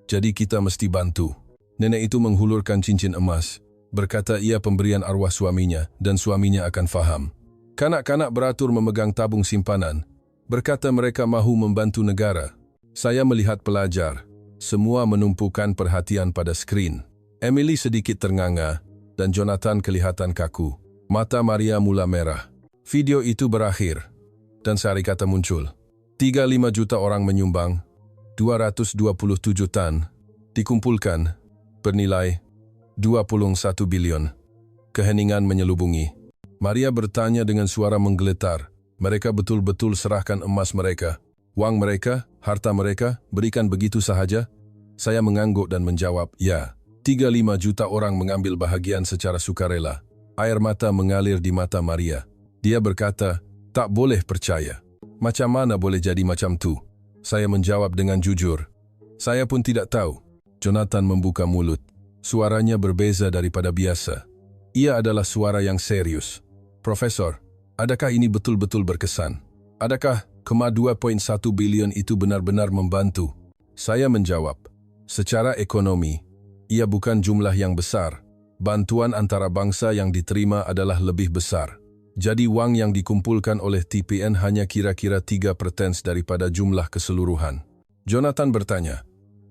jadi kita mesti bantu. Nenek itu menghulurkan cincin emas. Berkata ia pemberian arwah suaminya dan suaminya akan faham. Kanak-kanak beratur memegang tabung simpanan. Berkata mereka mahu membantu negara. Saya melihat pelajar. Semua menumpukan perhatian pada skrin. Emily sedikit ternganga dan Jonathan kelihatan kaku. Mata Maria mula merah. Video itu berakhir dan sehari kata muncul. 35 juta orang menyumbang. 227 tan dikumpulkan. Bernilai 21 bilion. Keheningan menyelubungi. Maria bertanya dengan suara menggeletar. Mereka betul-betul serahkan emas mereka, wang mereka, harta mereka, berikan begitu sahaja? Saya mengangguk dan menjawab, ya. 35 juta orang mengambil bahagian secara sukarela. Air mata mengalir di mata Maria. Dia berkata, tak boleh percaya. Macam mana boleh jadi macam tu? Saya menjawab dengan jujur. Saya pun tidak tahu. Jonathan membuka mulut. Suaranya berbeza daripada biasa. Ia adalah suara yang serius. Profesor, adakah ini betul-betul berkesan? Adakah 2.1 bilion itu benar-benar membantu? Saya menjawab, secara ekonomi, ia bukan jumlah yang besar. Bantuan antara bangsa yang diterima adalah lebih besar. Jadi wang yang dikumpulkan oleh TPN hanya kira-kira 3% daripada jumlah keseluruhan. Jonathan bertanya,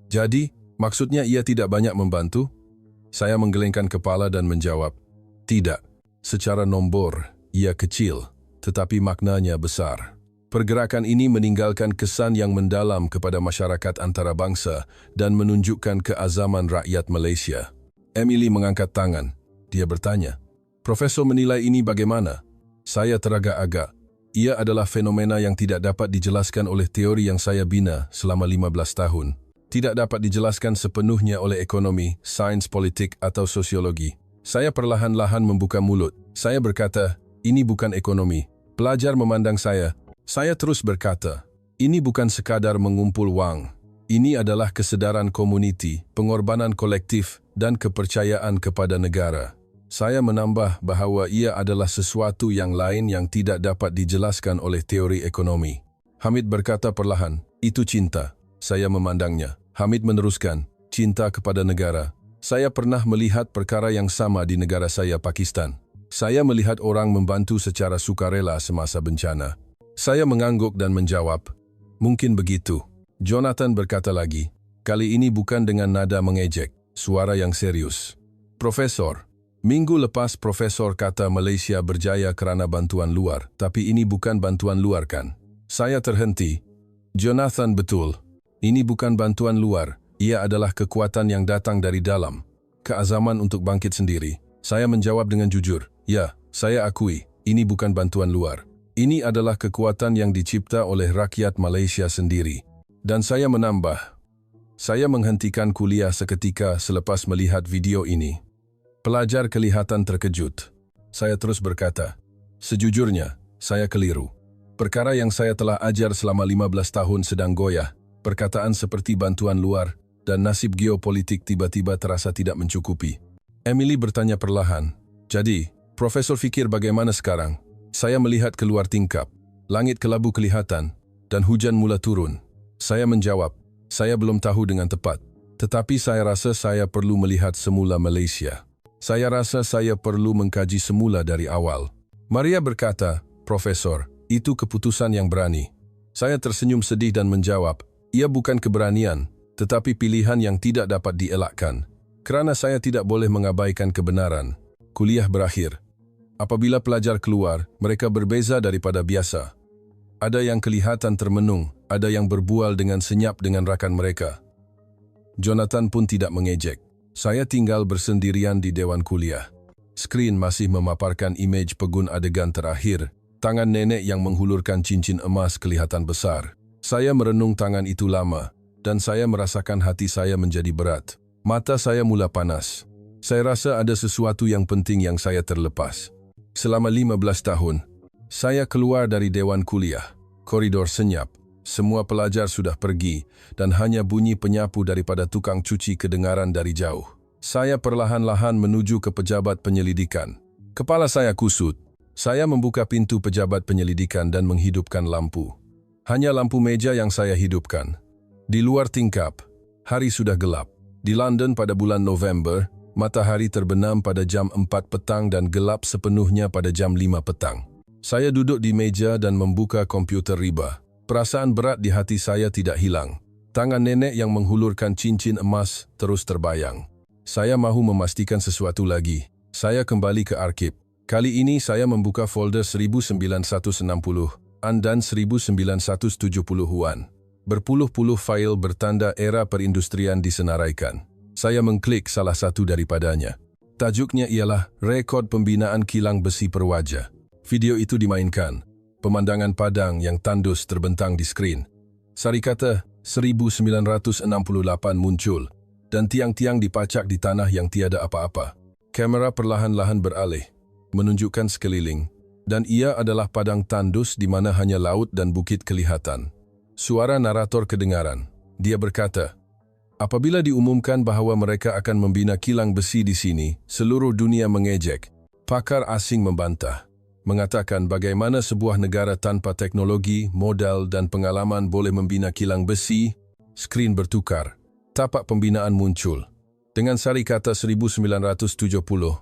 jadi maksudnya ia tidak banyak membantu? Saya menggelengkan kepala dan menjawab, tidak. Secara nombor, ia kecil, tetapi maknanya besar. Pergerakan ini meninggalkan kesan yang mendalam kepada masyarakat antarabangsa dan menunjukkan keazaman rakyat Malaysia. Emily mengangkat tangan. Dia bertanya, Profesor menilai ini bagaimana? Saya teragak-agak. Ia adalah fenomena yang tidak dapat dijelaskan oleh teori yang saya bina selama 15 tahun. Tidak dapat dijelaskan sepenuhnya oleh ekonomi, sains politik atau sosiologi. Saya perlahan-lahan membuka mulut. Saya berkata, ini bukan ekonomi. Pelajar memandang saya. Saya terus berkata, ini bukan sekadar mengumpul wang. Ini adalah kesedaran komuniti, pengorbanan kolektif, dan kepercayaan kepada negara. Saya menambah bahawa ia adalah sesuatu yang lain yang tidak dapat dijelaskan oleh teori ekonomi. Hamid berkata perlahan, itu cinta. Saya memandangnya. Hamid meneruskan, cinta kepada negara. Saya pernah melihat perkara yang sama di negara saya, Pakistan. Saya melihat orang membantu secara sukarela semasa bencana. Saya mengangguk dan menjawab, mungkin begitu. Jonathan berkata lagi, kali ini bukan dengan nada mengejek, suara yang serius. Profesor, minggu lepas Profesor kata Malaysia berjaya kerana bantuan luar, tapi ini bukan bantuan luar kan? Saya terhenti. Jonathan, betul. Ini bukan bantuan luar, ia adalah kekuatan yang datang dari dalam. Keazaman untuk bangkit sendiri. Saya menjawab dengan jujur, ya, saya akui, ini bukan bantuan luar. Ini adalah kekuatan yang dicipta oleh rakyat Malaysia sendiri. Dan saya menambah, saya menghentikan kuliah seketika selepas melihat video ini. Pelajar kelihatan terkejut. Saya terus berkata, sejujurnya, saya keliru. Perkara yang saya telah ajar selama 15 tahun sedang goyah, perkataan seperti bantuan luar, dan nasib geopolitik tiba-tiba terasa tidak mencukupi. Emily bertanya perlahan, jadi, Profesor fikir bagaimana sekarang? Saya melihat keluar tingkap, langit kelabu kelihatan, dan hujan mula turun. Saya menjawab, saya belum tahu dengan tepat, tetapi saya rasa saya perlu melihat semula Malaysia. Saya rasa saya perlu mengkaji semula dari awal. Maria berkata, Profesor, itu keputusan yang berani. Saya tersenyum sedih dan menjawab, ia bukan keberanian, tetapi pilihan yang tidak dapat dielakkan. Kerana saya tidak boleh mengabaikan kebenaran. Kuliah berakhir. Apabila pelajar keluar, mereka berbeza daripada biasa. Ada yang kelihatan termenung, ada yang berbual dengan senyap dengan rakan mereka. Jonathan pun tidak mengejek. Saya tinggal bersendirian di dewan kuliah. Skrin masih memaparkan imej pegun adegan terakhir. Tangan nenek yang menghulurkan cincin emas kelihatan besar. Saya merenung tangan itu lama, dan saya merasakan hati saya menjadi berat. Mata saya mula panas. Saya rasa ada sesuatu yang penting yang saya terlepas. Selama 15 tahun, saya keluar dari dewan kuliah. Koridor senyap. Semua pelajar sudah pergi, dan hanya bunyi penyapu daripada tukang cuci kedengaran dari jauh. Saya perlahan-lahan menuju ke pejabat penyelidikan. Kepala saya kusut. Saya membuka pintu pejabat penyelidikan dan menghidupkan lampu. Hanya lampu meja yang saya hidupkan. Di luar tingkap, hari sudah gelap. Di London pada bulan November, matahari terbenam pada jam 4 petang dan gelap sepenuhnya pada jam 5 petang. Saya duduk di meja dan membuka komputer riba. Perasaan berat di hati saya tidak hilang. Tangan nenek yang menghulurkan cincin emas terus terbayang. Saya mahu memastikan sesuatu lagi. Saya kembali ke arsip. Kali ini saya membuka folder 1960-an dan 1970-an. Berpuluh-puluh fail bertanda era perindustrian disenaraikan. Saya mengklik salah satu daripadanya. Tajuknya ialah Rekod Pembinaan Kilang Besi Perwaja. Video itu dimainkan. Pemandangan padang yang tandus terbentang di skrin. Sari kata 1968 muncul dan tiang-tiang dipacak di tanah yang tiada apa-apa. Kamera perlahan-lahan beralih, menunjukkan sekeliling, dan ia adalah padang tandus di mana hanya laut dan bukit kelihatan. Suara narator kedengaran. Dia berkata, apabila diumumkan bahawa mereka akan membina kilang besi di sini, seluruh dunia mengejek. Pakar asing membantah, mengatakan bagaimana sebuah negara tanpa teknologi, modal dan pengalaman boleh membina kilang besi. Skrin bertukar. Tapak pembinaan muncul. Dengan sari kata 1970,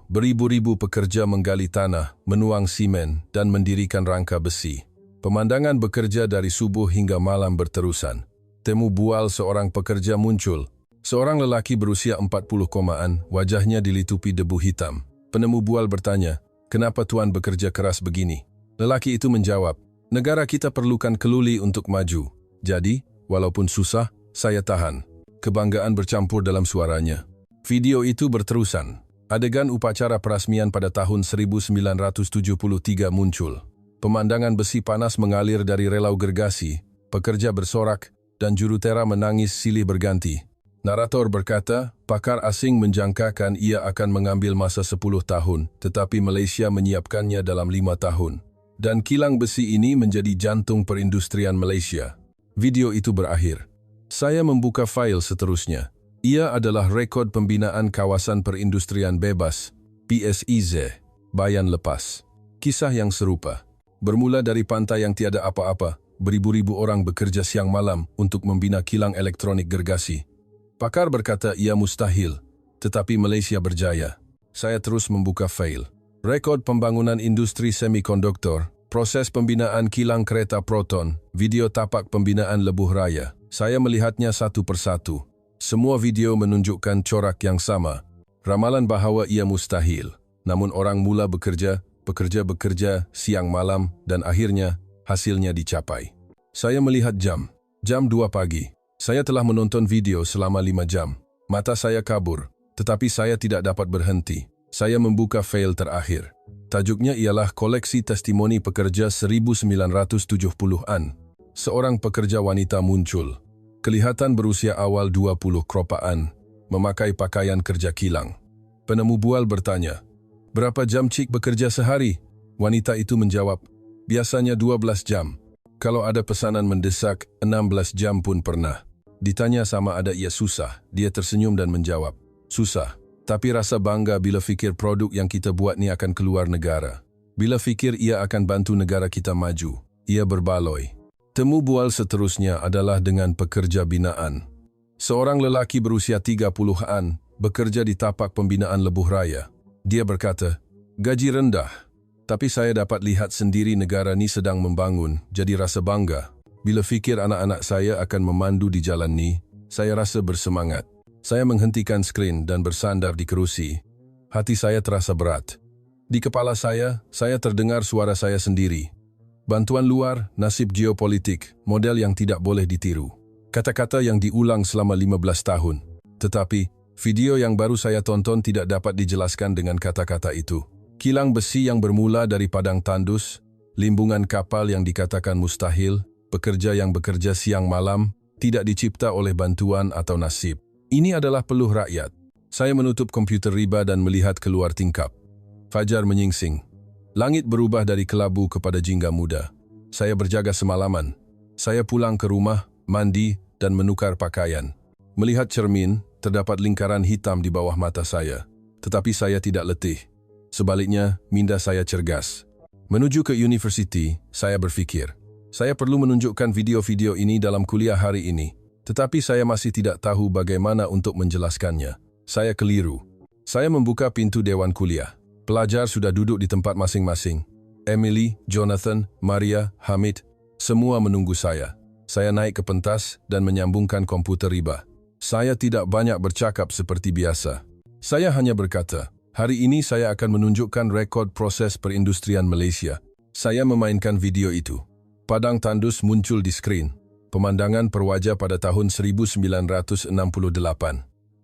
beribu-ribu pekerja menggali tanah, menuang simen dan mendirikan rangka besi. Pemandangan bekerja dari subuh hingga malam berterusan. Temu bual seorang pekerja muncul. Seorang lelaki berusia 40-an, wajahnya dilitupi debu hitam. Penemu bual bertanya, kenapa tuan bekerja keras begini? Lelaki itu menjawab, negara kita perlukan keluli untuk maju. Jadi, walaupun susah, saya tahan. Kebanggaan bercampur dalam suaranya. Video itu berterusan. Adegan upacara perasmian pada tahun 1973 muncul. Pemandangan besi panas mengalir dari relau gergasi, pekerja bersorak, dan jurutera menangis silih berganti. Narator berkata, pakar asing menjangkakan ia akan mengambil masa 10 tahun, tetapi Malaysia menyiapkannya dalam 5 tahun. Dan kilang besi ini menjadi jantung perindustrian Malaysia. Video itu berakhir. Saya membuka fail seterusnya. Ia adalah rekod pembinaan kawasan perindustrian bebas, PSEZ, Bayan lepas. Kisah yang serupa. Bermula dari pantai yang tiada apa-apa, beribu-ribu orang bekerja siang malam untuk membina kilang elektronik gergasi. Pakar berkata ia mustahil, tetapi Malaysia berjaya. Saya terus membuka fail. Rekod pembangunan industri semikonduktor, proses pembinaan kilang kereta proton, video tapak pembinaan lebuh raya. Saya melihatnya satu persatu. Semua video menunjukkan corak yang sama. Ramalan bahawa ia mustahil. Namun orang mula bekerja, siang malam, dan akhirnya hasilnya dicapai. Saya melihat jam 2 pagi. Saya telah menonton video selama 5 jam. Mata saya kabur, tetapi saya tidak dapat berhenti. Saya membuka fail terakhir. Tajuknya ialah koleksi testimoni pekerja 1970-an. Seorang pekerja wanita muncul. Kelihatan berusia awal 20 kropaan, memakai pakaian kerja kilang. Penemu bual bertanya, "Berapa jam cik bekerja sehari?" Wanita itu menjawab, "Biasanya 12 jam. Kalau ada pesanan mendesak, 16 jam pun pernah." Ditanya sama ada ia susah, dia tersenyum dan menjawab, "Susah, tapi rasa bangga bila fikir produk yang kita buat ni akan keluar negara. Bila fikir ia akan bantu negara kita maju." Ia berbaloi. Temu bual seterusnya adalah dengan pekerja binaan. Seorang lelaki berusia 30-an bekerja di tapak pembinaan lebuh raya. Dia berkata, "Gaji rendah, tapi saya dapat lihat sendiri negara ni sedang membangun, jadi rasa bangga. Bila fikir anak-anak saya akan memandu di jalan ni, saya rasa bersemangat." Saya menghentikan skrin dan bersandar di kerusi. Hati saya terasa berat. Di kepala saya terdengar suara saya sendiri. Bantuan luar, nasib geopolitik, model yang tidak boleh ditiru. Kata-kata yang diulang selama 15 tahun. Tetapi, video yang baru saya tonton tidak dapat dijelaskan dengan kata-kata itu. Kilang besi yang bermula dari padang tandus, limbungan kapal yang dikatakan mustahil, pekerja yang bekerja siang malam, tidak dicipta oleh bantuan atau nasib. Ini adalah peluh rakyat. Saya menutup komputer riba dan melihat keluar tingkap. Fajar menyingsing. Langit berubah dari kelabu kepada jingga muda. Saya berjaga semalaman. Saya pulang ke rumah, mandi, dan menukar pakaian. Melihat cermin, terdapat lingkaran hitam di bawah mata saya. Tetapi saya tidak letih. Sebaliknya, minda saya cergas. Menuju ke universiti, saya berfikir, saya perlu menunjukkan video-video ini dalam kuliah hari ini. Tetapi saya masih tidak tahu bagaimana untuk menjelaskannya. Saya keliru. Saya membuka pintu dewan kuliah. Pelajar sudah duduk di tempat masing-masing. Emily, Jonathan, Maria, Hamid, semua menunggu saya. Saya naik ke pentas dan menyambungkan komputer riba. Saya tidak banyak bercakap seperti biasa. Saya hanya berkata, "Hari ini saya akan menunjukkan rekod proses perindustrian Malaysia." Saya memainkan video itu. Padang tandus muncul di skrin. Pemandangan perwajah pada tahun 1968.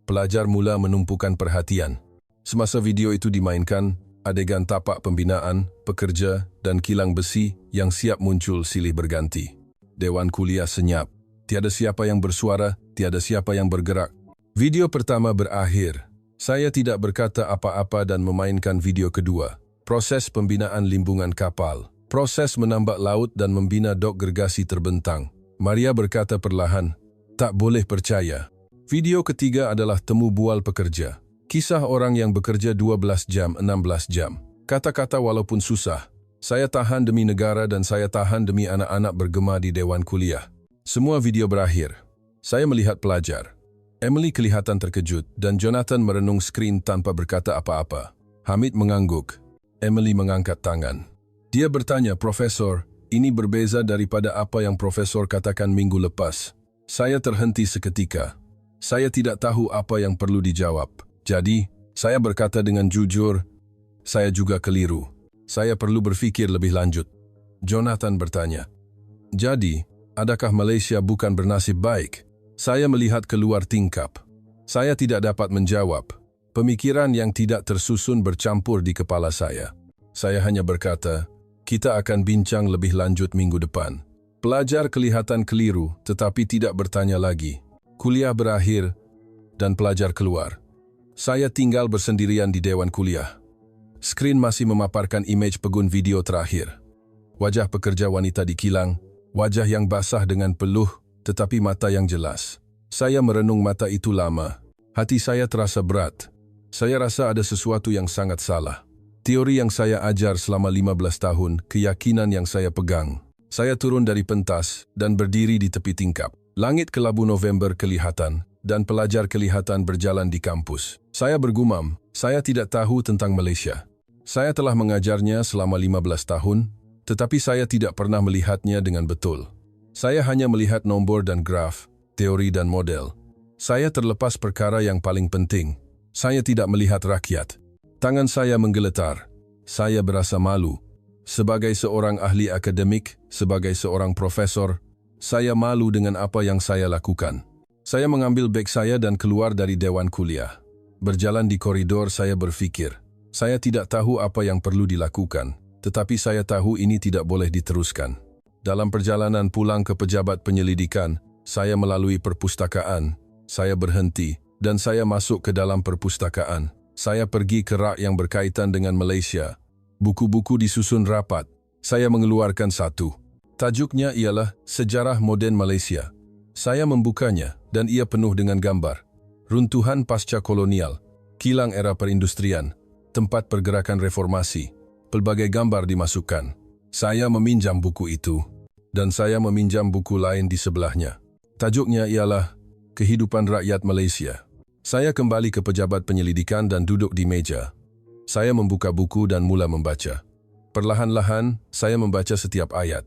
Pelajar mula menumpukan perhatian. Semasa video itu dimainkan, adegan tapak pembinaan, pekerja, dan kilang besi yang siap muncul silih berganti. Dewan kuliah senyap. Tiada siapa yang bersuara, tiada siapa yang bergerak. Video pertama berakhir. Saya tidak berkata apa-apa dan memainkan video kedua. Proses pembinaan limbungan kapal. Proses menambak laut dan membina dok gergasi terbentang. Maria berkata perlahan, "Tak boleh percaya." Video ketiga adalah temu bual pekerja. Kisah orang yang bekerja 12 jam, 16 jam. Kata-kata walaupun susah. Saya tahan demi negara dan saya tahan demi anak-anak bergema di dewan kuliah. Semua video berakhir. Saya melihat pelajar. Emily kelihatan terkejut dan Jonathan merenung skrin tanpa berkata apa-apa. Hamid mengangguk. Emily mengangkat tangan. Dia bertanya, "Profesor, ini berbeza daripada apa yang Profesor katakan minggu lepas." Saya terhenti seketika. Saya tidak tahu apa yang perlu dijawab. Jadi, saya berkata dengan jujur, saya juga keliru. Saya perlu berfikir lebih lanjut. Jonathan bertanya, "Jadi, adakah Malaysia bukan bernasib baik?" Saya melihat keluar tingkap. Saya tidak dapat menjawab. Pemikiran yang tidak tersusun bercampur di kepala saya. Saya hanya berkata, "Kita akan bincang lebih lanjut minggu depan." Pelajar kelihatan keliru tetapi tidak bertanya lagi. Kuliah berakhir dan pelajar keluar. Saya tinggal bersendirian di dewan kuliah. Skrin masih memaparkan imej pegun video terakhir. Wajah pekerja wanita di kilang, wajah yang basah dengan peluh tetapi mata yang jelas. Saya merenung mata itu lama. Hati saya terasa berat. Saya rasa ada sesuatu yang sangat salah. Teori yang saya ajar selama 15 tahun, keyakinan yang saya pegang. Saya turun dari pentas dan berdiri di tepi tingkap. Langit kelabu November kelihatan dan pelajar kelihatan berjalan di kampus. Saya bergumam, saya tidak tahu tentang Malaysia. Saya telah mengajarnya selama 15 tahun, tetapi saya tidak pernah melihatnya dengan betul. Saya hanya melihat nombor dan graf, teori dan model. Saya terlepas perkara yang paling penting. Saya tidak melihat rakyat. Tangan saya menggeletar. Saya berasa malu. Sebagai seorang ahli akademik, sebagai seorang profesor, saya malu dengan apa yang saya lakukan. Saya mengambil beg saya dan keluar dari dewan kuliah. Berjalan di koridor saya berfikir, saya tidak tahu apa yang perlu dilakukan, tetapi saya tahu ini tidak boleh diteruskan. Dalam perjalanan pulang ke pejabat penyelidikan, saya melalui perpustakaan, saya berhenti, dan saya masuk ke dalam perpustakaan. Saya pergi ke rak yang berkaitan dengan Malaysia. Buku-buku disusun rapat. Saya mengeluarkan satu. Tajuknya ialah Sejarah Moden Malaysia. Saya membukanya dan ia penuh dengan gambar. Runtuhan pasca kolonial, kilang era perindustrian, tempat pergerakan reformasi. Pelbagai gambar dimasukkan. Saya meminjam buku itu dan saya meminjam buku lain di sebelahnya. Tajuknya ialah Kehidupan Rakyat Malaysia. Saya kembali ke pejabat penyelidikan dan duduk di meja. Saya membuka buku dan mula membaca. Perlahan-lahan, saya membaca setiap ayat.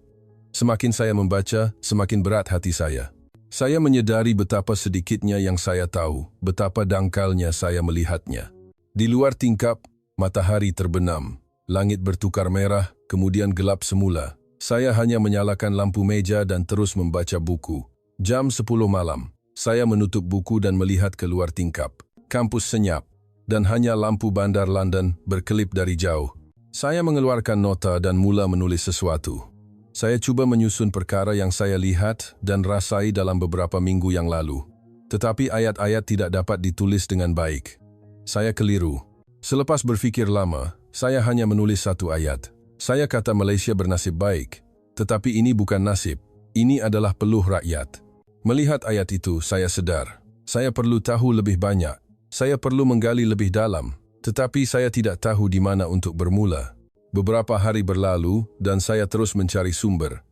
Semakin saya membaca, semakin berat hati saya. Saya menyedari betapa sedikitnya yang saya tahu, betapa dangkalnya saya melihatnya. Di luar tingkap, matahari terbenam. Langit bertukar merah, kemudian gelap semula. Saya hanya menyalakan lampu meja dan terus membaca buku. Jam 10 malam, saya menutup buku dan melihat keluar tingkap. Kampus senyap. Dan hanya lampu bandar London berkelip dari jauh. Saya mengeluarkan nota dan mula menulis sesuatu. Saya cuba menyusun perkara yang saya lihat dan rasai dalam beberapa minggu yang lalu. Tetapi ayat-ayat tidak dapat ditulis dengan baik. Saya keliru. Selepas berfikir lama, saya hanya menulis satu ayat. Saya kata Malaysia bernasib baik. Tetapi ini bukan nasib. Ini adalah peluh rakyat. Melihat ayat itu, saya sedar. Saya perlu tahu lebih banyak. Saya perlu menggali lebih dalam, tetapi saya tidak tahu di mana untuk bermula. Beberapa hari berlalu dan saya terus mencari sumber.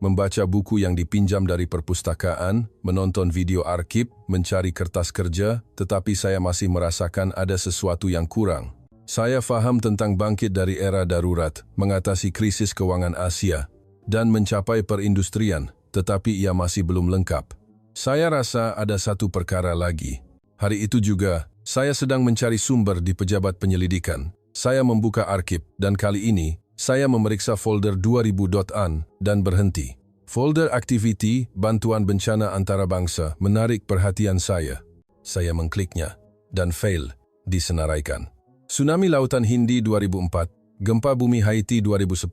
Membaca buku yang dipinjam dari perpustakaan, menonton video arsip, mencari kertas kerja, tetapi saya masih merasakan ada sesuatu yang kurang. Saya faham tentang bangkit dari era darurat, mengatasi krisis keuangan Asia, dan mencapai perindustrian, tetapi ia masih belum lengkap. Saya rasa ada satu perkara lagi. Hari itu juga, saya sedang mencari sumber di pejabat penyelidikan. Saya membuka arsip dan kali ini, saya memeriksa folder 2000.an dan berhenti. Folder aktiviti bantuan bencana antarabangsa menarik perhatian saya. Saya mengkliknya dan fail disenaraikan. Tsunami Lautan Hindi 2004, Gempa Bumi Haiti 2010,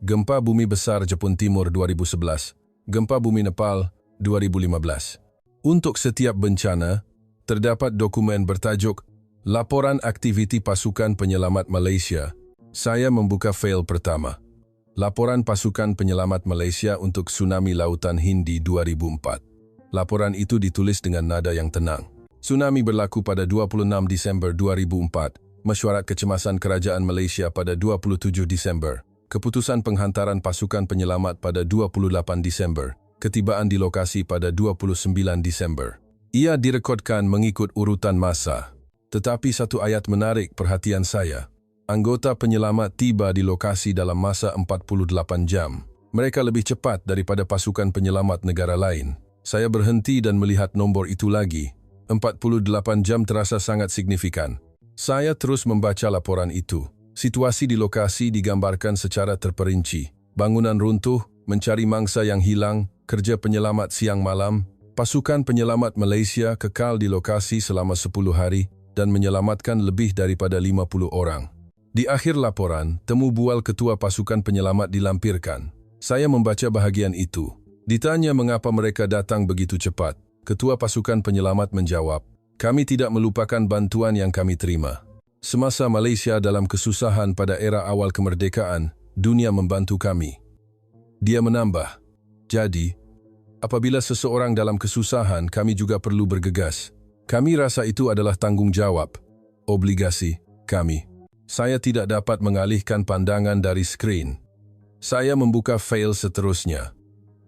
Gempa Bumi Besar Jepun Timur 2011, Gempa Bumi Nepal 2015. Untuk setiap bencana, terdapat dokumen bertajuk Laporan Aktiviti Pasukan Penyelamat Malaysia. Saya membuka file pertama. Laporan Pasukan Penyelamat Malaysia untuk Tsunami Lautan Hindi 2004. Laporan itu ditulis dengan nada yang tenang. Tsunami berlaku pada 26 Disember 2004. Mesyuarat Kecemasan Kerajaan Malaysia pada 27 Disember. Keputusan penghantaran pasukan penyelamat pada 28 Disember. Ketibaan di lokasi pada 29 Disember. Ia direkodkan mengikut urutan masa. Tetapi satu ayat menarik perhatian saya. Anggota penyelamat tiba di lokasi dalam masa 48 jam. Mereka lebih cepat daripada pasukan penyelamat negara lain. Saya berhenti dan melihat nombor itu lagi. 48 jam terasa sangat signifikan. Saya terus membaca laporan itu. Situasi di lokasi digambarkan secara terperinci. Bangunan runtuh, mencari mangsa yang hilang, kerja penyelamat siang malam. Pasukan penyelamat Malaysia kekal di lokasi selama 10 hari dan menyelamatkan lebih daripada 50 orang. Di akhir laporan, temu bual ketua pasukan penyelamat dilampirkan. Saya membaca bahagian itu. Ditanya mengapa mereka datang begitu cepat. Ketua pasukan penyelamat menjawab, "Kami tidak melupakan bantuan yang kami terima. Semasa Malaysia dalam kesusahan pada era awal kemerdekaan, dunia membantu kami." Dia menambah, "Jadi, apabila seseorang dalam kesusahan, kami juga perlu bergegas. Kami rasa itu adalah tanggung jawab, obligasi kami." Saya tidak dapat mengalihkan pandangan dari skrin. Saya membuka fail seterusnya.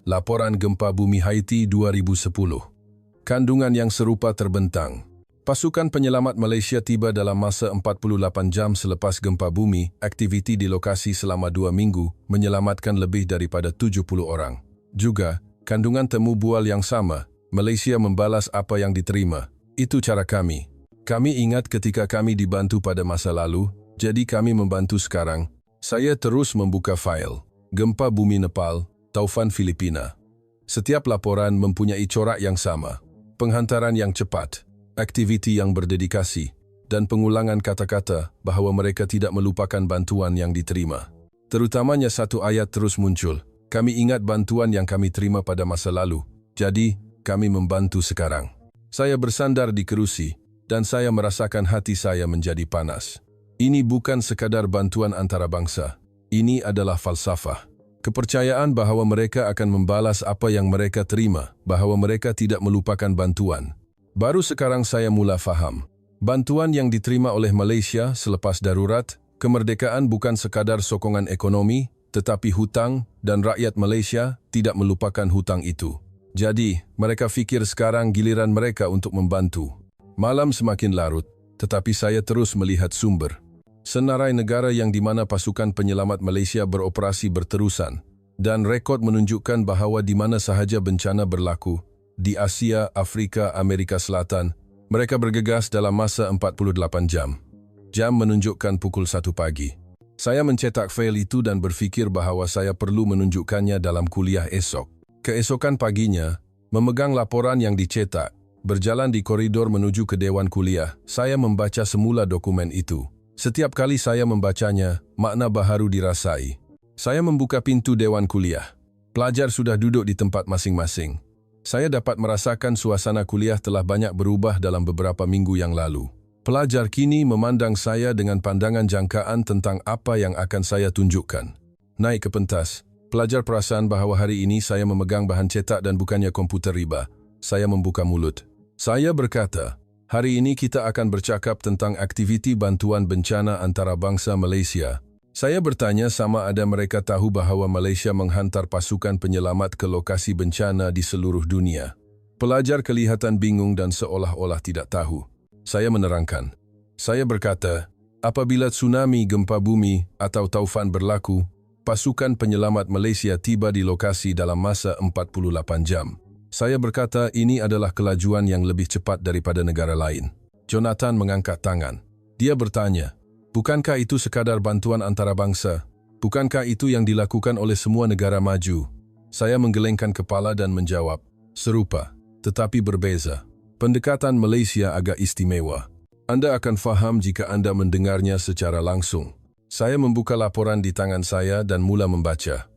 Laporan Gempa Bumi Haiti 2010. Kandungan yang serupa terbentang. Pasukan penyelamat Malaysia tiba dalam masa 48 jam selepas gempa bumi. Aktiviti di lokasi selama 2 minggu menyelamatkan lebih daripada 70 orang. Juga, kandungan temu bual yang sama, Malaysia membalas apa yang diterima. Itu cara kami. Kami ingat ketika kami dibantu pada masa lalu, jadi kami membantu sekarang. Saya terus membuka fail. Gempa bumi Nepal, taufan Filipina. Setiap laporan mempunyai corak yang sama. Penghantaran yang cepat, aktiviti yang berdedikasi, dan pengulangan kata-kata bahawa mereka tidak melupakan bantuan yang diterima. Terutamanya satu ayat terus muncul. Kami ingat bantuan yang kami terima pada masa lalu, jadi kami membantu sekarang. Saya bersandar di kerusi, dan saya merasakan hati saya menjadi panas. Ini bukan sekadar bantuan antarabangsa. Ini adalah falsafah. Kepercayaan bahawa mereka akan membalas apa yang mereka terima, bahawa mereka tidak melupakan bantuan. Baru sekarang saya mula faham. Bantuan yang diterima oleh Malaysia selepas darurat, kemerdekaan bukan sekadar sokongan ekonomi, tetapi hutang, dan rakyat Malaysia tidak melupakan hutang itu. Jadi, mereka fikir sekarang giliran mereka untuk membantu. Malam semakin larut, tetapi saya terus melihat sumber. Senarai negara yang di mana pasukan penyelamat Malaysia beroperasi berterusan, dan rekod menunjukkan bahawa di mana sahaja bencana berlaku, di Asia, Afrika, Amerika Selatan, mereka bergegas dalam masa 48 jam. Jam menunjukkan pukul 1 pagi. Saya mencetak fail itu dan berfikir bahawa saya perlu menunjukkannya dalam kuliah esok. Keesokan paginya, memegang laporan yang dicetak, berjalan di koridor menuju ke dewan kuliah, saya membaca semula dokumen itu. Setiap kali saya membacanya, makna baharu dirasai. Saya membuka pintu dewan kuliah. Pelajar sudah duduk di tempat masing-masing. Saya dapat merasakan suasana kuliah telah banyak berubah dalam beberapa minggu yang lalu. Pelajar kini memandang saya dengan pandangan jangkaan tentang apa yang akan saya tunjukkan. Naik ke pentas, pelajar perasaan bahawa hari ini saya memegang bahan cetak dan bukannya komputer riba. Saya membuka mulut. Saya berkata, hari ini kita akan bercakap tentang aktiviti bantuan bencana antarabangsa Malaysia. Saya bertanya sama ada mereka tahu bahawa Malaysia menghantar pasukan penyelamat ke lokasi bencana di seluruh dunia. Pelajar kelihatan bingung dan seolah-olah tidak tahu. Saya menerangkan. Saya berkata, apabila tsunami, gempa bumi, atau taufan berlaku, pasukan penyelamat Malaysia tiba di lokasi dalam masa 48 jam. Saya berkata ini adalah kelajuan yang lebih cepat daripada negara lain. Jonathan mengangkat tangan. Dia bertanya, bukankah itu sekadar bantuan antarabangsa? Bukankah itu yang dilakukan oleh semua negara maju? Saya menggelengkan kepala dan menjawab, serupa, tetapi berbeza. Pendekatan Malaysia agak istimewa. Anda akan faham jika Anda mendengarnya secara langsung. Saya membuka laporan di tangan saya dan mula membaca.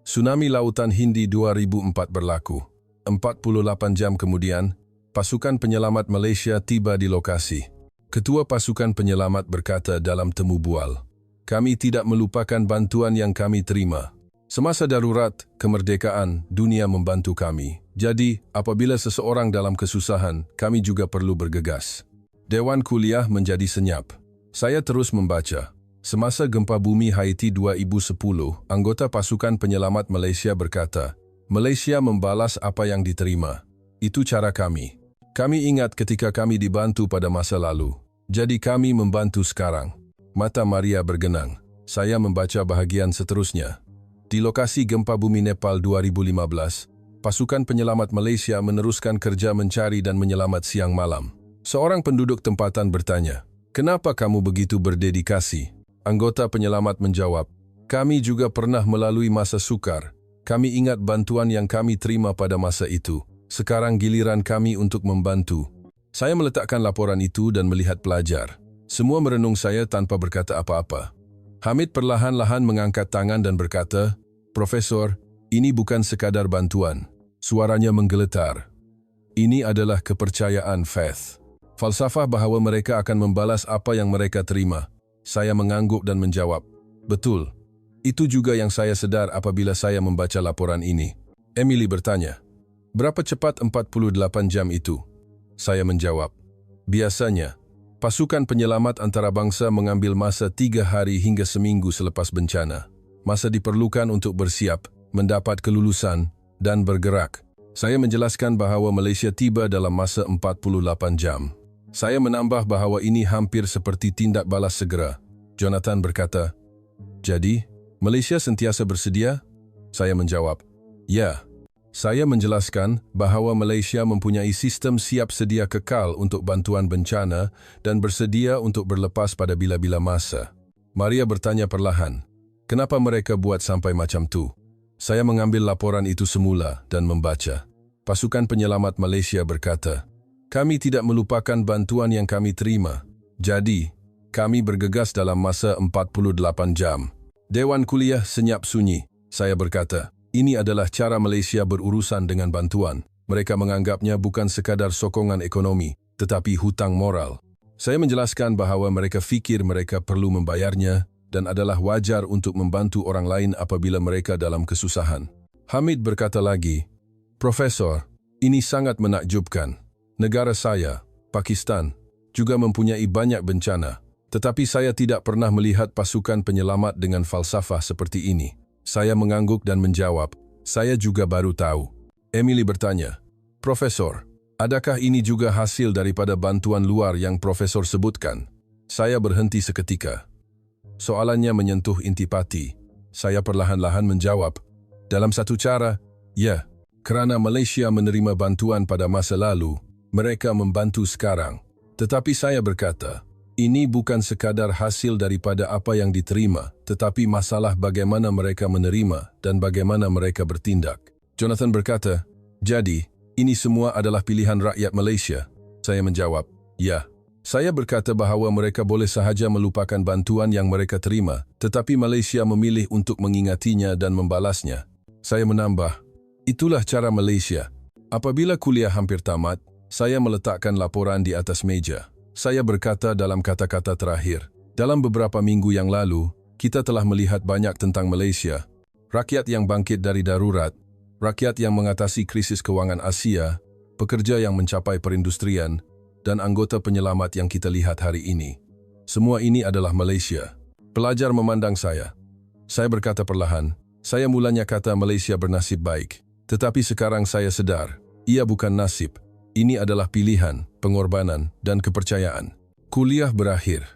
Tsunami Lautan Hindi 2004 berlaku. 48 jam kemudian, pasukan penyelamat Malaysia tiba di lokasi. Ketua pasukan penyelamat berkata dalam temu bual, kami tidak melupakan bantuan yang kami terima. Semasa darurat, kemerdekaan, dunia membantu kami. Jadi, apabila seseorang dalam kesusahan, kami juga perlu bergegas. Dewan kuliah menjadi senyap. Saya terus membaca. Semasa gempa bumi Haiti 2010, anggota pasukan penyelamat Malaysia berkata, Malaysia membalas apa yang diterima. Itu cara kami. Kami ingat ketika kami dibantu pada masa lalu. Jadi kami membantu sekarang. Mata Maria bergenang. Saya membaca bahagian seterusnya. Di lokasi gempa bumi Nepal 2015, pasukan penyelamat Malaysia meneruskan kerja mencari dan menyelamat siang malam. Seorang penduduk tempatan bertanya, kenapa kamu begitu berdedikasi? Anggota penyelamat menjawab, kami juga pernah melalui masa sukar. Kami ingat bantuan yang kami terima pada masa itu. Sekarang giliran kami untuk membantu. Saya meletakkan laporan itu dan melihat pelajar. Semua merenung saya tanpa berkata apa-apa. Hamid perlahan-lahan mengangkat tangan dan berkata, Profesor, ini bukan sekadar bantuan. Suaranya menggeletar. Ini adalah kepercayaan faith. Falsafah bahawa mereka akan membalas apa yang mereka terima. Saya mengangguk dan menjawab, betul. Itu juga yang saya sedar apabila saya membaca laporan ini. Emily bertanya, berapa cepat 48 jam itu? Saya menjawab, biasanya, pasukan penyelamat antarabangsa mengambil masa 3 hari hingga seminggu selepas bencana. Masa diperlukan untuk bersiap, mendapat kelulusan, dan bergerak. Saya menjelaskan bahawa Malaysia tiba dalam masa 48 jam. Saya menambah bahawa ini hampir seperti tindak balas segera. Jonathan berkata, "Jadi, Malaysia sentiasa bersedia?" Saya menjawab, "Ya." Saya menjelaskan bahawa Malaysia mempunyai sistem siap sedia kekal untuk bantuan bencana dan bersedia untuk berlepas pada bila-bila masa. Maria bertanya perlahan, "Kenapa mereka buat sampai macam tu?" Saya mengambil laporan itu semula dan membaca. Pasukan Penyelamat Malaysia berkata, "Kami tidak melupakan bantuan yang kami terima. Jadi, kami bergegas dalam masa 48 jam." Dewan Kuliah senyap sunyi. Saya berkata, "Ini adalah cara Malaysia berurusan dengan bantuan. Mereka menganggapnya bukan sekadar sokongan ekonomi, tetapi hutang moral." Saya menjelaskan bahawa mereka fikir mereka perlu membayarnya dan adalah wajar untuk membantu orang lain apabila mereka dalam kesusahan. Hamid berkata lagi, "Profesor, ini sangat menakjubkan. Negara saya, Pakistan, juga mempunyai banyak bencana. Tetapi saya tidak pernah melihat pasukan penyelamat dengan falsafah seperti ini." Saya mengangguk dan menjawab, "Saya juga baru tahu." Emily bertanya, "Profesor, adakah ini juga hasil daripada bantuan luar yang Profesor sebutkan?" Saya berhenti seketika. Soalannya menyentuh intipati. Saya perlahan-lahan menjawab, "Dalam satu cara, ya, kerana Malaysia menerima bantuan pada masa lalu, mereka membantu sekarang. Tetapi saya berkata, ini bukan sekadar hasil daripada apa yang diterima, tetapi masalah bagaimana mereka menerima dan bagaimana mereka bertindak." Jonathan berkata, "Jadi, ini semua adalah pilihan rakyat Malaysia?" Saya menjawab, "Ya." Saya berkata bahawa mereka boleh sahaja melupakan bantuan yang mereka terima, tetapi Malaysia memilih untuk mengingatinya dan membalasnya. Saya menambah, "Itulah cara Malaysia." Apabila kuliah hampir tamat, saya meletakkan laporan di atas meja. Saya berkata dalam kata-kata terakhir, "Dalam beberapa minggu yang lalu, kita telah melihat banyak tentang Malaysia. Rakyat yang bangkit dari darurat, rakyat yang mengatasi krisis kewangan Asia, pekerja yang mencapai perindustrian, dan anggota penyelamat yang kita lihat hari ini. Semua ini adalah Malaysia." Pelajar memandang saya. Saya berkata perlahan, "Saya mulanya kata Malaysia bernasib baik. Tetapi sekarang saya sedar, ia bukan nasib. Ini adalah pilihan, pengorbanan, dan kepercayaan." Kuliah berakhir.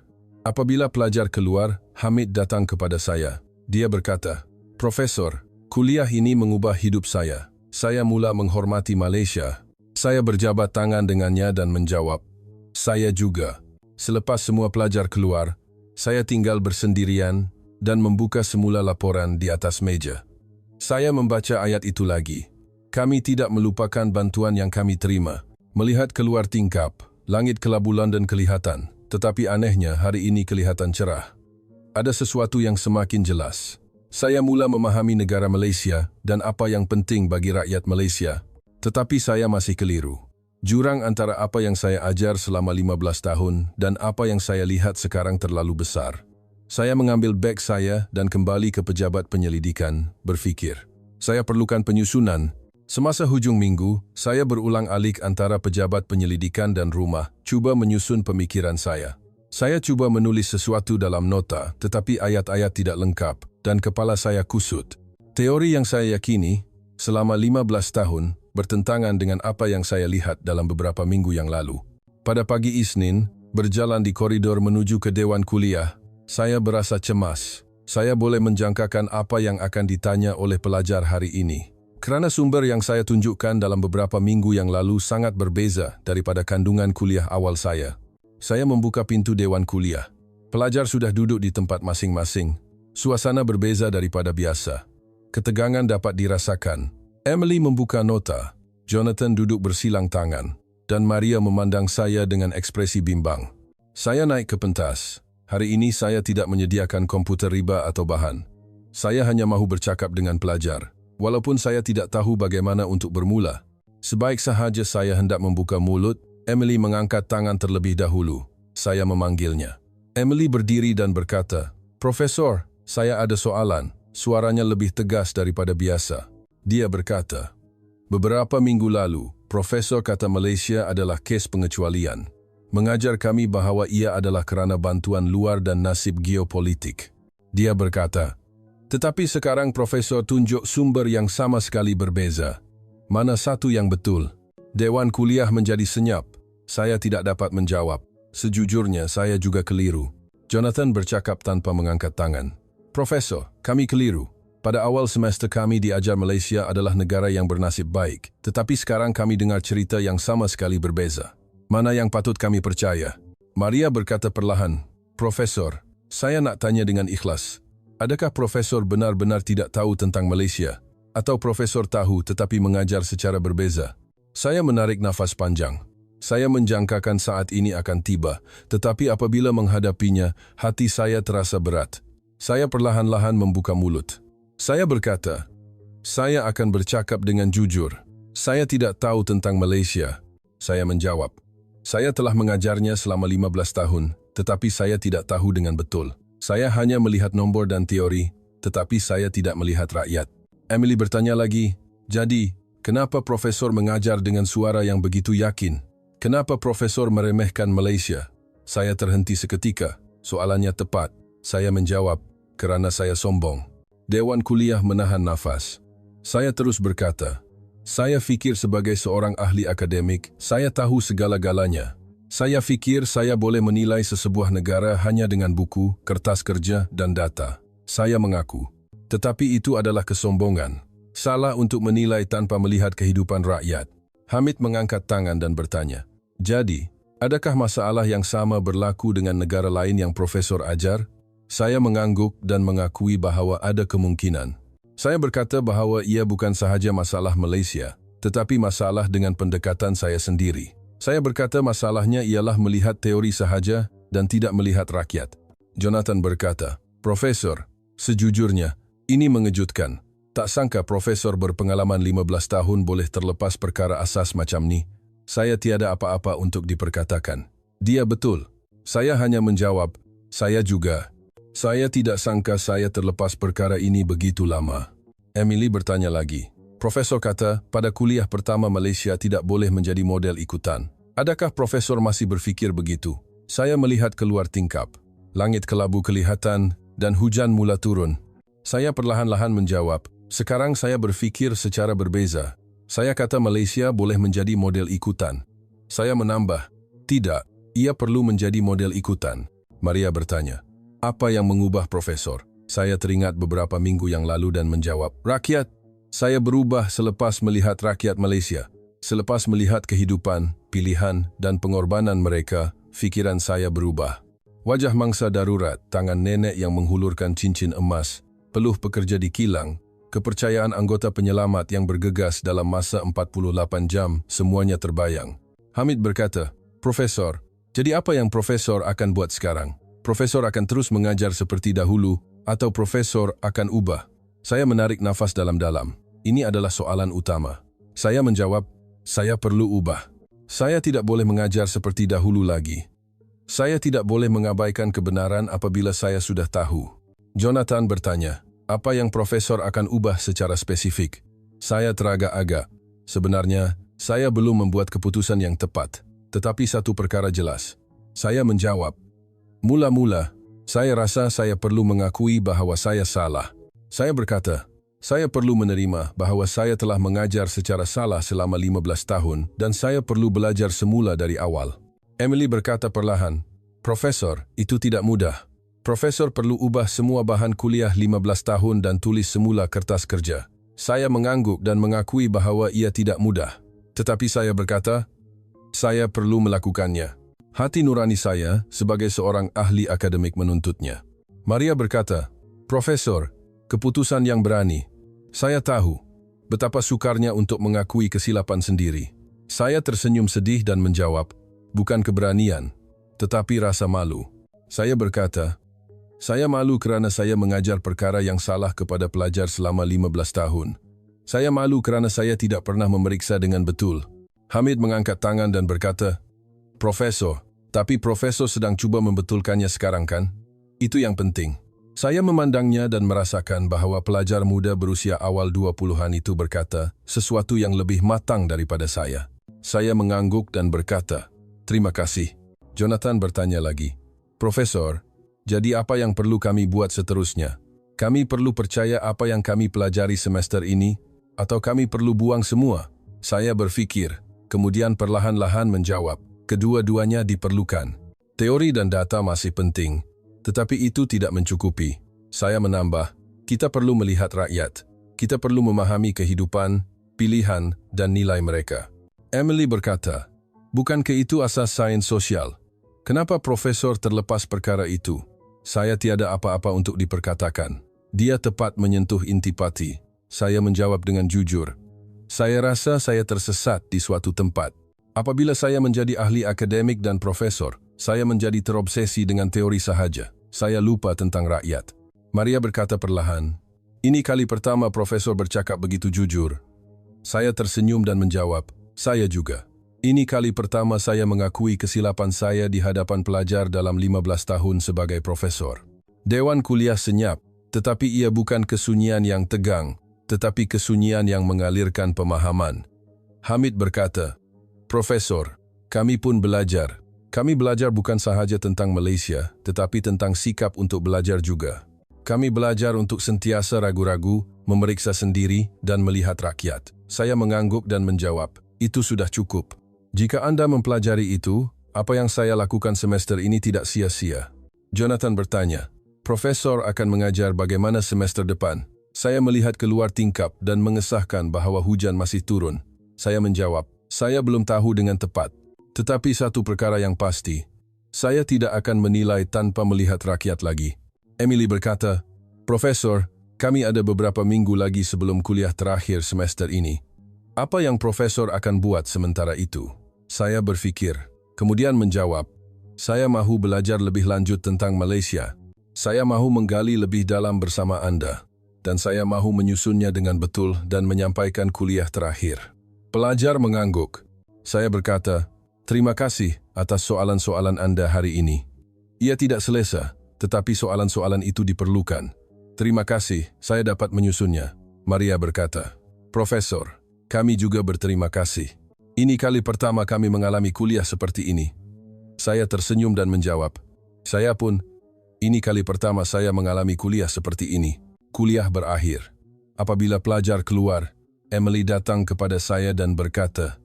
Apabila pelajar keluar, Hamid datang kepada saya. Dia berkata, "Profesor, kuliah ini mengubah hidup saya. Saya mula menghormati Malaysia." Saya berjabat tangan dengannya dan menjawab, "Saya juga." Selepas semua pelajar keluar, saya tinggal bersendirian dan membuka semula laporan di atas meja. Saya membaca ayat itu lagi. "Kami tidak melupakan bantuan yang kami terima. Melihat keluar tingkap, langit kelabu London kelihatan, tetapi anehnya hari ini kelihatan cerah. Ada sesuatu yang semakin jelas. Saya mula memahami negara Malaysia dan apa yang penting bagi rakyat Malaysia. Tetapi saya masih keliru. Jurang antara apa yang saya ajar selama 15 tahun dan apa yang saya lihat sekarang terlalu besar. Saya mengambil beg saya dan kembali ke pejabat penyelidikan, berfikir, saya perlukan penyusunan. Semasa hujung minggu, saya berulang-alik antara pejabat penyelidikan dan rumah, cuba menyusun pemikiran saya. Saya cuba menulis sesuatu dalam nota, tetapi ayat-ayat tidak lengkap, dan kepala saya kusut. Teori yang saya yakini, selama 15 tahun, bertentangan dengan apa yang saya lihat dalam beberapa minggu yang lalu. Pada pagi Isnin, berjalan di koridor menuju ke Dewan Kuliah, saya berasa cemas. Saya boleh menjangkakan apa yang akan ditanya oleh pelajar hari ini. Kerana sumber yang saya tunjukkan dalam beberapa minggu yang lalu sangat berbeza daripada kandungan kuliah awal saya. Saya membuka pintu Dewan Kuliah. Pelajar sudah duduk di tempat masing-masing. Suasana berbeza daripada biasa. Ketegangan dapat dirasakan. Emily membuka nota, Jonathan duduk bersilang tangan, dan Maria memandang saya dengan ekspresi bimbang. Saya naik ke pentas. Hari ini saya tidak menyediakan komputer riba atau bahan. Saya hanya mahu bercakap dengan pelajar, walaupun saya tidak tahu bagaimana untuk bermula. Sebaik sahaja saya hendak membuka mulut, Emily mengangkat tangan terlebih dahulu. Saya memanggilnya. Emily berdiri dan berkata, "Profesor, saya ada soalan." Suaranya lebih tegas daripada biasa. Dia berkata, "Beberapa minggu lalu, Profesor kata Malaysia adalah kes pengecualian. Mengajar kami bahawa ia adalah kerana bantuan luar dan nasib geopolitik." Dia berkata, "Tetapi sekarang Profesor tunjuk sumber yang sama sekali berbeza. Mana satu yang betul? Dewan kuliah menjadi senyap. Saya tidak dapat menjawab. Sejujurnya, saya juga keliru. Jonathan bercakap tanpa mengangkat tangan. Profesor, kami keliru. Pada awal semester kami diajar Malaysia adalah negara yang bernasib baik. Tetapi sekarang kami dengar cerita yang sama sekali berbeza. Mana yang patut kami percaya? Maria berkata perlahan, Profesor, saya nak tanya dengan ikhlas. Adakah Profesor benar-benar tidak tahu tentang Malaysia? Atau Profesor tahu tetapi mengajar secara berbeza? Saya menarik nafas panjang. Saya menjangkakan saat ini akan tiba, tetapi apabila menghadapinya, hati saya terasa berat. Saya perlahan-lahan membuka mulut. Saya berkata, saya akan bercakap dengan jujur. Saya tidak tahu tentang Malaysia. Saya menjawab, saya telah mengajarnya selama 15 tahun, tetapi saya tidak tahu dengan betul. Saya hanya melihat nombor dan teori, tetapi saya tidak melihat rakyat. Emily bertanya lagi, jadi, kenapa Profesor mengajar dengan suara yang begitu yakin? Kenapa Profesor meremehkan Malaysia? Saya terhenti seketika. Soalannya tepat. Saya menjawab, kerana saya sombong. Dewan kuliah menahan nafas. Saya terus berkata, saya fikir sebagai seorang ahli akademik, saya tahu segala-galanya. Saya fikir saya boleh menilai sesebuah negara hanya dengan buku, kertas kerja, dan data. Saya mengaku. Tetapi itu adalah kesombongan. Salah untuk menilai tanpa melihat kehidupan rakyat. Hamid mengangkat tangan dan bertanya, jadi, adakah masalah yang sama berlaku dengan negara lain yang Profesor ajar? Saya mengangguk dan mengakui bahawa ada kemungkinan. Saya berkata bahawa ia bukan sahaja masalah Malaysia, tetapi masalah dengan pendekatan saya sendiri. Saya berkata masalahnya ialah melihat teori sahaja dan tidak melihat rakyat. Jonathan berkata, Profesor, sejujurnya, ini mengejutkan. Tak sangka Profesor berpengalaman 15 tahun boleh terlepas perkara asas macam ni. Saya tiada apa-apa untuk diperkatakan. Dia betul. Saya hanya menjawab, saya juga. Saya tidak sangka saya terlepas perkara ini begitu lama. Emily bertanya lagi. Profesor kata, pada kuliah pertama Malaysia tidak boleh menjadi model ikutan. Adakah Profesor masih berfikir begitu? Saya melihat keluar tingkap. Langit kelabu kelihatan dan hujan mula turun. Saya perlahan-lahan menjawab, sekarang saya berfikir secara berbeza. Saya kata Malaysia boleh menjadi model ikutan. Saya menambah, tidak, ia perlu menjadi model ikutan. Maria bertanya, apa yang mengubah Profesor? Saya teringat beberapa minggu yang lalu dan menjawab, rakyat. Saya berubah selepas melihat rakyat Malaysia. Selepas melihat kehidupan, pilihan, dan pengorbanan mereka, fikiran saya berubah. Wajah mangsa darurat, tangan nenek yang menghulurkan cincin emas, peluh pekerja di kilang, kepercayaan anggota penyelamat yang bergegas dalam masa 48 jam, semuanya terbayang. Hamid berkata, Profesor, jadi apa yang Profesor akan buat sekarang? Profesor akan terus mengajar seperti dahulu, atau Profesor akan ubah? Saya menarik nafas dalam-dalam. Ini adalah soalan utama. Saya menjawab, saya perlu ubah. Saya tidak boleh mengajar seperti dahulu lagi. Saya tidak boleh mengabaikan kebenaran apabila saya sudah tahu. Jonathan bertanya, apa yang Profesor akan ubah secara spesifik? Saya teragak-agak. Sebenarnya, saya belum membuat keputusan yang tepat. Tetapi satu perkara jelas. Saya menjawab, mula-mula, saya rasa saya perlu mengakui bahawa saya salah. Saya berkata, saya perlu menerima bahawa saya telah mengajar secara salah selama 15 tahun dan saya perlu belajar semula dari awal. Emily berkata perlahan, Profesor, itu tidak mudah. Profesor perlu ubah semua bahan kuliah 15 tahun dan tulis semula kertas kerja. Saya mengangguk dan mengakui bahawa ia tidak mudah. Tetapi saya berkata, saya perlu melakukannya. Hati nurani saya sebagai seorang ahli akademik menuntutnya. Maria berkata, Profesor, keputusan yang berani. Saya tahu betapa sukarnya untuk mengakui kesilapan sendiri. Saya tersenyum sedih dan menjawab, bukan keberanian, tetapi rasa malu. Saya berkata, saya malu kerana saya mengajar perkara yang salah kepada pelajar selama 15 tahun. Saya malu kerana saya tidak pernah memeriksa dengan betul. Hamid mengangkat tangan dan berkata, Profesor, tapi Profesor sedang cuba membetulkannya sekarang kan? Itu yang penting. Saya memandangnya dan merasakan bahawa pelajar muda berusia awal 20-an itu berkata sesuatu yang lebih matang daripada saya. Saya mengangguk dan berkata, terima kasih. Jonathan bertanya lagi, Profesor, jadi apa yang perlu kami buat seterusnya? Kami perlu percaya apa yang kami pelajari semester ini, atau kami perlu buang semua? Saya berpikir, kemudian perlahan-lahan menjawab, kedua-duanya diperlukan. Teori dan data masih penting, tetapi itu tidak mencukupi. Saya menambah, kita perlu melihat rakyat. Kita perlu memahami kehidupan, pilihan, dan nilai mereka. Emily berkata, bukankah itu asas sains sosial? Kenapa profesor terlepas perkara itu? Saya tiada apa-apa untuk diperkatakan. Dia tepat menyentuh intipati. Saya menjawab dengan jujur. Saya rasa saya tersesat di suatu tempat. Apabila saya menjadi ahli akademik dan profesor, saya menjadi terobsesi dengan teori sahaja. Saya lupa tentang rakyat. Maria berkata perlahan, ini kali pertama profesor bercakap begitu jujur. Saya tersenyum dan menjawab, saya juga. Ini kali pertama saya mengakui kesilapan saya di hadapan pelajar dalam 15 tahun sebagai profesor. Dewan kuliah senyap, tetapi ia bukan kesunyian yang tegang, tetapi kesunyian yang mengalirkan pemahaman. Hamid berkata, Profesor, kami pun belajar. Kami belajar bukan sahaja tentang Malaysia, tetapi tentang sikap untuk belajar juga. Kami belajar untuk sentiasa ragu-ragu, memeriksa sendiri, dan melihat rakyat. Saya mengangguk dan menjawab, itu sudah cukup. Jika Anda mempelajari itu, apa yang saya lakukan semester ini tidak sia-sia. Jonathan bertanya, Profesor akan mengajar bagaimana semester depan? Saya melihat keluar tingkap dan mengesahkan bahwa hujan masih turun. Saya menjawab, saya belum tahu dengan tepat. Tetapi satu perkara yang pasti, saya tidak akan menilai tanpa melihat rakyat lagi. Emily berkata, Profesor, kami ada beberapa minggu lagi sebelum kuliah terakhir semester ini. Apa yang profesor akan buat sementara itu? Saya berpikir, kemudian menjawab, saya mahu belajar lebih lanjut tentang Malaysia. Saya mahu menggali lebih dalam bersama Anda. Dan saya mahu menyusunnya dengan betul dan menyampaikan kuliah terakhir. Pelajar mengangguk. Saya berkata, terima kasih atas soalan-soalan Anda hari ini. Ia tidak selesa, tetapi soalan-soalan itu diperlukan. Terima kasih, saya dapat menyusunnya. Maria berkata, Profesor, kami juga berterima kasih. Ini kali pertama kami mengalami kuliah seperti ini. Saya tersenyum dan menjawab, saya pun, ini kali pertama saya mengalami kuliah seperti ini. Kuliah berakhir. Apabila pelajar keluar, Emily datang kepada saya dan berkata,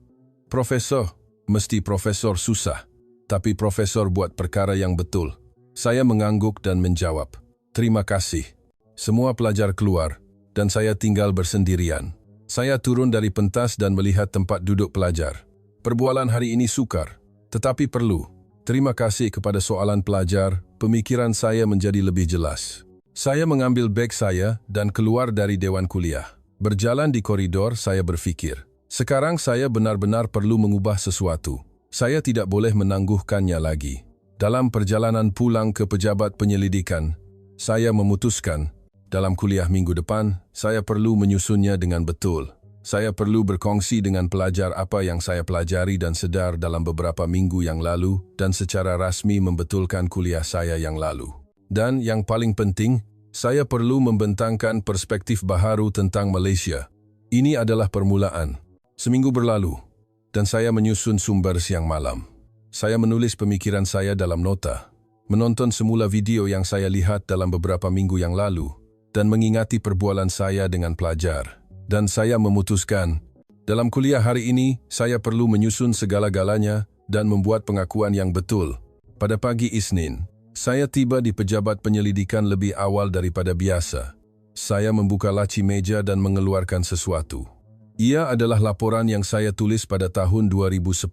Profesor, mesti profesor susah, tapi profesor buat perkara yang betul. Saya mengangguk dan menjawab, terima kasih. Semua pelajar keluar, dan saya tinggal bersendirian. Saya turun dari pentas dan melihat tempat duduk pelajar. Perbualan hari ini sukar, tetapi perlu. Terima kasih kepada soalan pelajar, pemikiran saya menjadi lebih jelas. Saya mengambil beg saya dan keluar dari dewan kuliah. Berjalan di koridor, saya berpikir, sekarang saya benar-benar perlu mengubah sesuatu. Saya tidak boleh menangguhkannya lagi. Dalam perjalanan pulang ke pejabat penyelidikan, saya memutuskan, dalam kuliah minggu depan, saya perlu menyusunnya dengan betul. Saya perlu berkongsi dengan pelajar apa yang saya pelajari dan sedar dalam beberapa minggu yang lalu dan secara rasmi membetulkan kuliah saya yang lalu. Dan yang paling penting, saya perlu membentangkan perspektif baharu tentang Malaysia. Ini adalah permulaan. Seminggu berlalu, dan saya menyusun sumber siang malam. Saya menulis pemikiran saya dalam nota, menonton semula video yang saya lihat dalam beberapa minggu yang lalu, dan mengingati perbualan saya dengan pelajar. Dan saya memutuskan, dalam kuliah hari ini, saya perlu menyusun segala-galanya dan membuat pengakuan yang betul. Pada pagi Isnin, saya tiba di pejabat penyelidikan lebih awal daripada biasa. Saya membuka laci meja dan mengeluarkan sesuatu. Ia adalah laporan yang saya tulis pada tahun 2010.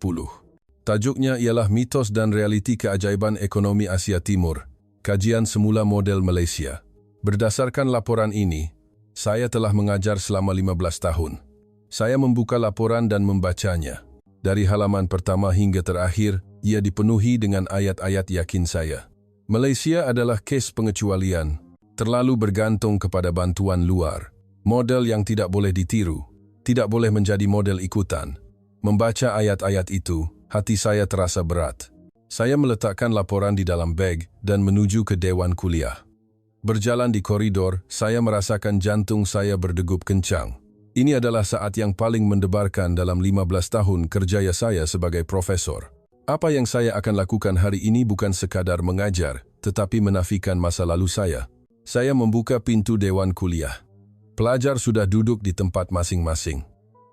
Tajuknya ialah Mitos dan Realiti Keajaiban Ekonomi Asia Timur, Kajian Semula Model Malaysia. Berdasarkan laporan ini, saya telah mengajar selama 15 tahun. Saya membuka laporan dan membacanya. Dari halaman pertama hingga terakhir, ia dipenuhi dengan ayat-ayat yakin saya. Malaysia adalah kes pengecualian, terlalu bergantung kepada bantuan luar. Model yang tidak boleh ditiru, tidak boleh menjadi model ikutan. Membaca ayat-ayat itu, hati saya terasa berat. Saya meletakkan laporan di dalam beg dan menuju ke dewan kuliah. Berjalan di koridor, saya merasakan jantung saya berdegup kencang. Ini adalah saat yang paling mendebarkan dalam 15 tahun kerja saya sebagai profesor. Apa yang saya akan lakukan hari ini bukan sekadar mengajar, tetapi menafikan masa lalu saya. Saya membuka pintu dewan kuliah. Pelajar sudah duduk di tempat masing-masing.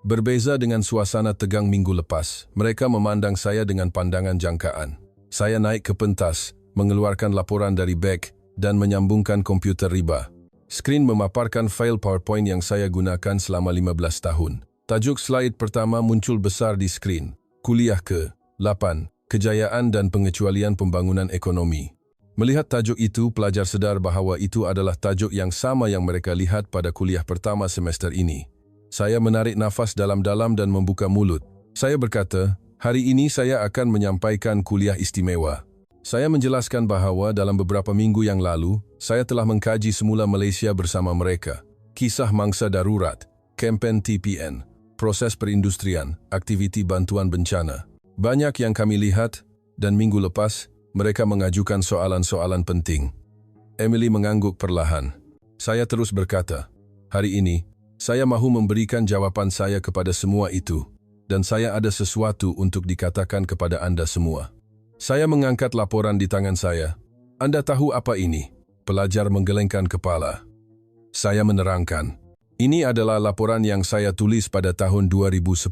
Berbeza dengan suasana tegang minggu lepas, mereka memandang saya dengan pandangan jangkaan. Saya naik ke pentas, mengeluarkan laporan dari beg, dan menyambungkan komputer riba. Skrin memaparkan fail PowerPoint yang saya gunakan selama 15 tahun. Tajuk slide pertama muncul besar di skrin. Kuliah ke-8, Kejayaan dan Pengecualian Pembangunan Ekonomi. Melihat tajuk itu, pelajar sedar bahawa itu adalah tajuk yang sama yang mereka lihat pada kuliah pertama semester ini. Saya menarik nafas dalam-dalam dan membuka mulut. Saya berkata, hari ini saya akan menyampaikan kuliah istimewa. Saya menjelaskan bahawa dalam beberapa minggu yang lalu, saya telah mengkaji semula Malaysia bersama mereka. Kisah mangsa darurat, kempen TPN, proses perindustrian, aktiviti bantuan bencana. Banyak yang kami lihat, dan minggu lepas, mereka mengajukan soalan-soalan penting. Emily mengangguk perlahan. Saya terus berkata, hari ini, saya mahu memberikan jawapan saya kepada semua itu, dan saya ada sesuatu untuk dikatakan kepada anda semua. Saya mengangkat laporan di tangan saya. Anda tahu apa ini? Pelajar menggelengkan kepala. Saya menerangkan. Ini adalah laporan yang saya tulis pada tahun 2010.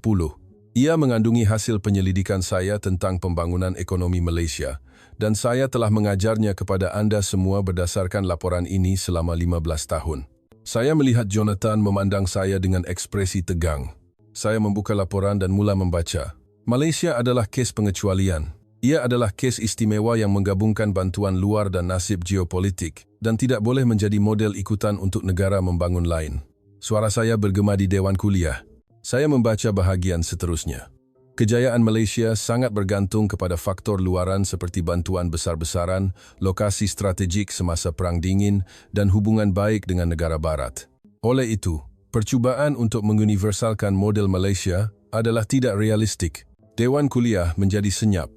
Ia mengandungi hasil penyelidikan saya tentang pembangunan ekonomi Malaysia, dan saya telah mengajarnya kepada anda semua berdasarkan laporan ini selama 15 tahun. Saya melihat Jonathan memandang saya dengan ekspresi tegang. Saya membuka laporan dan mula membaca. Malaysia adalah kes pengecualian. Ia adalah kes istimewa yang menggabungkan bantuan luar dan nasib geopolitik, dan tidak boleh menjadi model ikutan untuk negara membangun lain. Suara saya bergema di Dewan Kuliah. Saya membaca bahagian seterusnya. Kejayaan Malaysia sangat bergantung kepada faktor luaran seperti bantuan besar-besaran, lokasi strategik semasa Perang Dingin, dan hubungan baik dengan negara barat. Oleh itu, percubaan untuk menguniversalkan model Malaysia adalah tidak realistik. Dewan Kuliah menjadi senyap.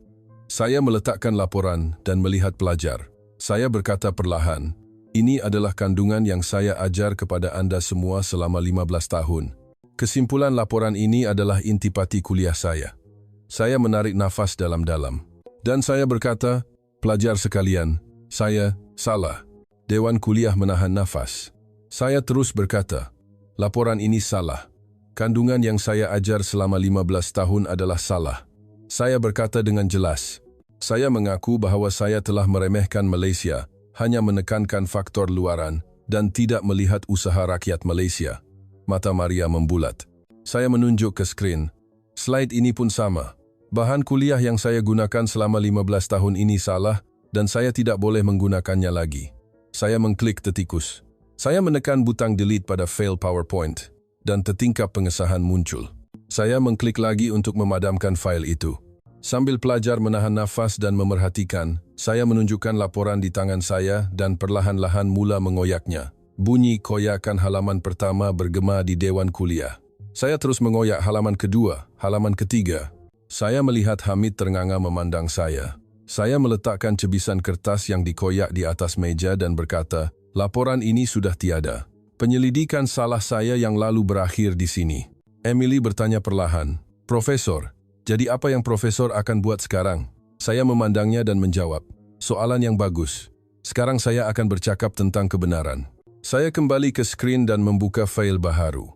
Saya meletakkan laporan dan melihat pelajar. Saya berkata perlahan, ini adalah kandungan yang saya ajar kepada anda semua selama 15 tahun. Kesimpulan laporan ini adalah intipati kuliah saya. Saya menarik nafas dalam-dalam. Dan saya berkata, pelajar sekalian, saya salah. Dewan Kuliah menahan nafas. Saya terus berkata, laporan ini salah. Kandungan yang saya ajar selama 15 tahun adalah salah. Saya berkata dengan jelas. Saya mengaku bahawa saya telah meremehkan Malaysia, hanya menekankan faktor luaran, dan tidak melihat usaha rakyat Malaysia. Mata Maria membulat. Saya menunjuk ke skrin. Slide ini pun sama. Bahan kuliah yang saya gunakan selama 15 tahun ini salah dan saya tidak boleh menggunakannya lagi. Saya mengklik tetikus. Saya menekan butang delete pada fail PowerPoint dan tetingkap pengesahan muncul. Saya mengklik lagi untuk memadamkan file itu. Sambil pelajar menahan nafas dan memerhatikan, saya menunjukkan laporan di tangan saya dan perlahan-lahan mula mengoyaknya. Bunyi koyakan halaman pertama bergema di Dewan Kuliah. Saya terus mengoyak halaman kedua, halaman ketiga. Saya melihat Hamid ternganga memandang saya. Saya meletakkan cebisan kertas yang dikoyak di atas meja dan berkata, laporan ini sudah tiada. Penyelidikan salah saya yang lalu berakhir di sini. Emily bertanya perlahan, Profesor, jadi apa yang Profesor akan buat sekarang? Saya memandangnya dan menjawab, soalan yang bagus. Sekarang saya akan bercakap tentang kebenaran. Saya kembali ke skrin dan membuka fail baharu.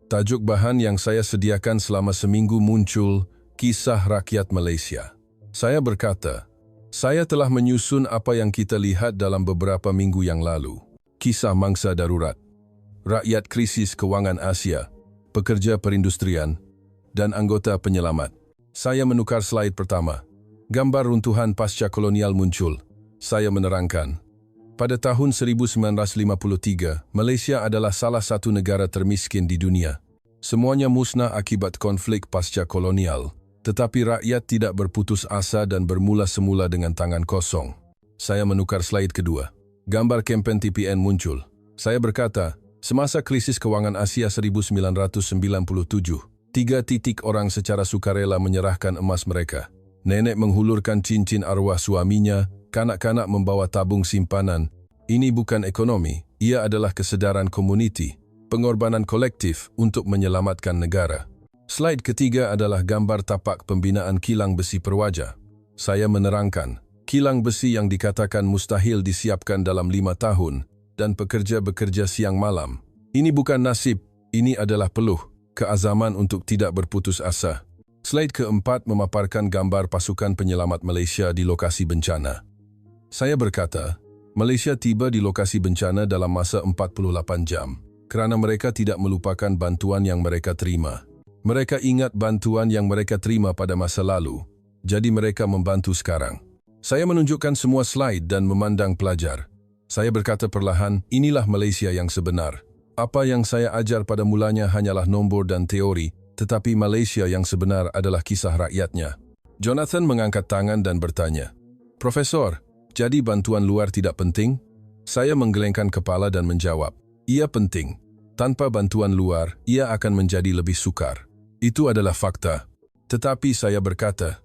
Tajuk bahan yang saya sediakan selama seminggu muncul, Kisah Rakyat Malaysia. Saya berkata, saya telah menyusun apa yang kita lihat dalam beberapa minggu yang lalu. Kisah mangsa darurat, rakyat krisis kewangan Asia, pekerja perindustrian, dan anggota penyelamat. Saya menukar slide pertama. Gambar runtuhan pasca kolonial muncul. Saya menerangkan, pada tahun 1953, Malaysia adalah salah satu negara termiskin di dunia. Semuanya musnah akibat konflik pasca kolonial, tetapi rakyat tidak berputus asa dan bermula semula dengan tangan kosong. Saya menukar slide kedua. Gambar kempen TPN muncul. Saya berkata, semasa krisis kewangan Asia 1997, 3 titik orang secara sukarela menyerahkan emas mereka. Nenek menghulurkan cincin arwah suaminya, kanak-kanak membawa tabung simpanan. Ini bukan ekonomi, ia adalah kesedaran komuniti, pengorbanan kolektif untuk menyelamatkan negara. Slide ketiga adalah gambar tapak pembinaan kilang besi Perwaja. Saya menerangkan, kilang besi yang dikatakan mustahil disiapkan dalam 5 tahun dan pekerja bekerja siang malam. Ini bukan nasib, ini adalah peluh. keazaman untuk tidak berputus asa. Slide keempat memaparkan gambar pasukan penyelamat Malaysia di lokasi bencana. Saya berkata, Malaysia tiba di lokasi bencana dalam masa 48 jam kerana mereka tidak melupakan bantuan yang mereka terima. Mereka ingat bantuan yang mereka terima pada masa lalu, jadi mereka membantu sekarang. Saya menunjukkan semua slide dan memandang pelajar. Saya berkata perlahan, inilah Malaysia yang sebenar. Apa yang saya ajar pada mulanya hanyalah nombor dan teori, tetapi Malaysia yang sebenar adalah kisah rakyatnya. Jonathan mengangkat tangan dan bertanya, Profesor, jadi bantuan luar tidak penting? Saya menggelengkan kepala dan menjawab, ia penting. Tanpa bantuan luar, ia akan menjadi lebih sukar. Itu adalah fakta. Tetapi saya berkata,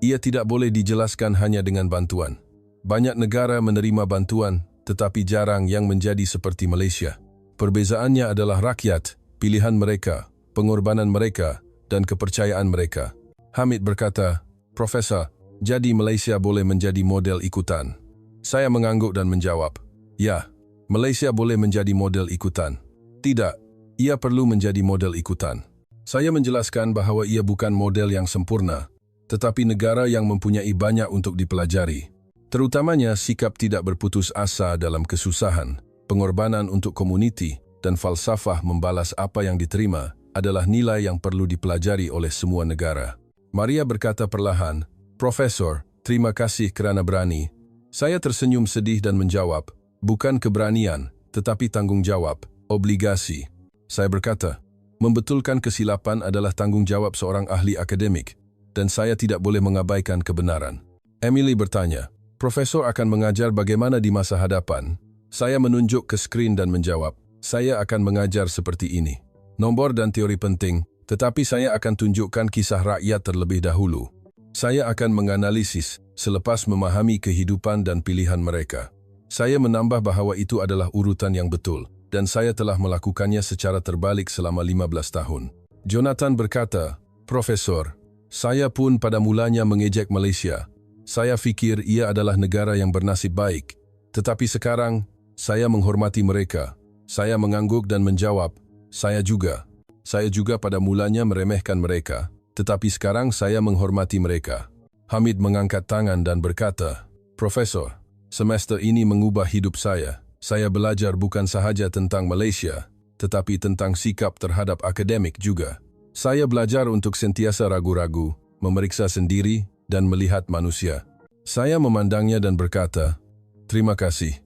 ia tidak boleh dijelaskan hanya dengan bantuan. Banyak negara menerima bantuan, tetapi jarang yang menjadi seperti Malaysia. Perbezaannya adalah rakyat, pilihan mereka, pengorbanan mereka, dan kepercayaan mereka. Hamid berkata, Profesor, jadi Malaysia boleh menjadi model ikutan. Saya mengangguk dan menjawab, ya, Malaysia boleh menjadi model ikutan. Tidak, ia perlu menjadi model ikutan. Saya menjelaskan bahawa ia bukan model yang sempurna, tetapi negara yang mempunyai banyak untuk dipelajari. Terutamanya sikap tidak berputus asa dalam kesusahan, pengorbanan untuk komuniti, dan falsafah membalas apa yang diterima adalah nilai yang perlu dipelajari oleh semua negara. Maria berkata perlahan, Profesor, terima kasih kerana berani. Saya tersenyum sedih dan menjawab, bukan keberanian, tetapi tanggung jawab, obligasi. Saya berkata, membetulkan kesilapan adalah tanggung jawab seorang ahli akademik, dan saya tidak boleh mengabaikan kebenaran. Emily bertanya, Profesor akan mengajar bagaimana di masa hadapan? Saya menunjuk ke skrin dan menjawab, saya akan mengajar seperti ini. Nombor dan teori penting, tetapi saya akan tunjukkan kisah rakyat terlebih dahulu. Saya akan menganalisis selepas memahami kehidupan dan pilihan mereka. Saya menambah bahawa itu adalah urutan yang betul, dan saya telah melakukannya secara terbalik selama 15 tahun. Jonathan berkata, Profesor, saya pun pada mulanya mengejek Malaysia. Saya fikir ia adalah negara yang bernasib baik. Tetapi sekarang, saya menghormati mereka. Saya mengangguk dan menjawab, saya juga. Saya juga pada mulanya meremehkan mereka. Tetapi sekarang saya menghormati mereka. Hamid mengangkat tangan dan berkata, Profesor, semester ini mengubah hidup saya. Saya belajar bukan sahaja tentang Malaysia, tetapi tentang sikap terhadap akademik juga. Saya belajar untuk sentiasa ragu-ragu, memeriksa sendiri, dan melihat manusia. Saya memandangnya dan berkata, terima kasih.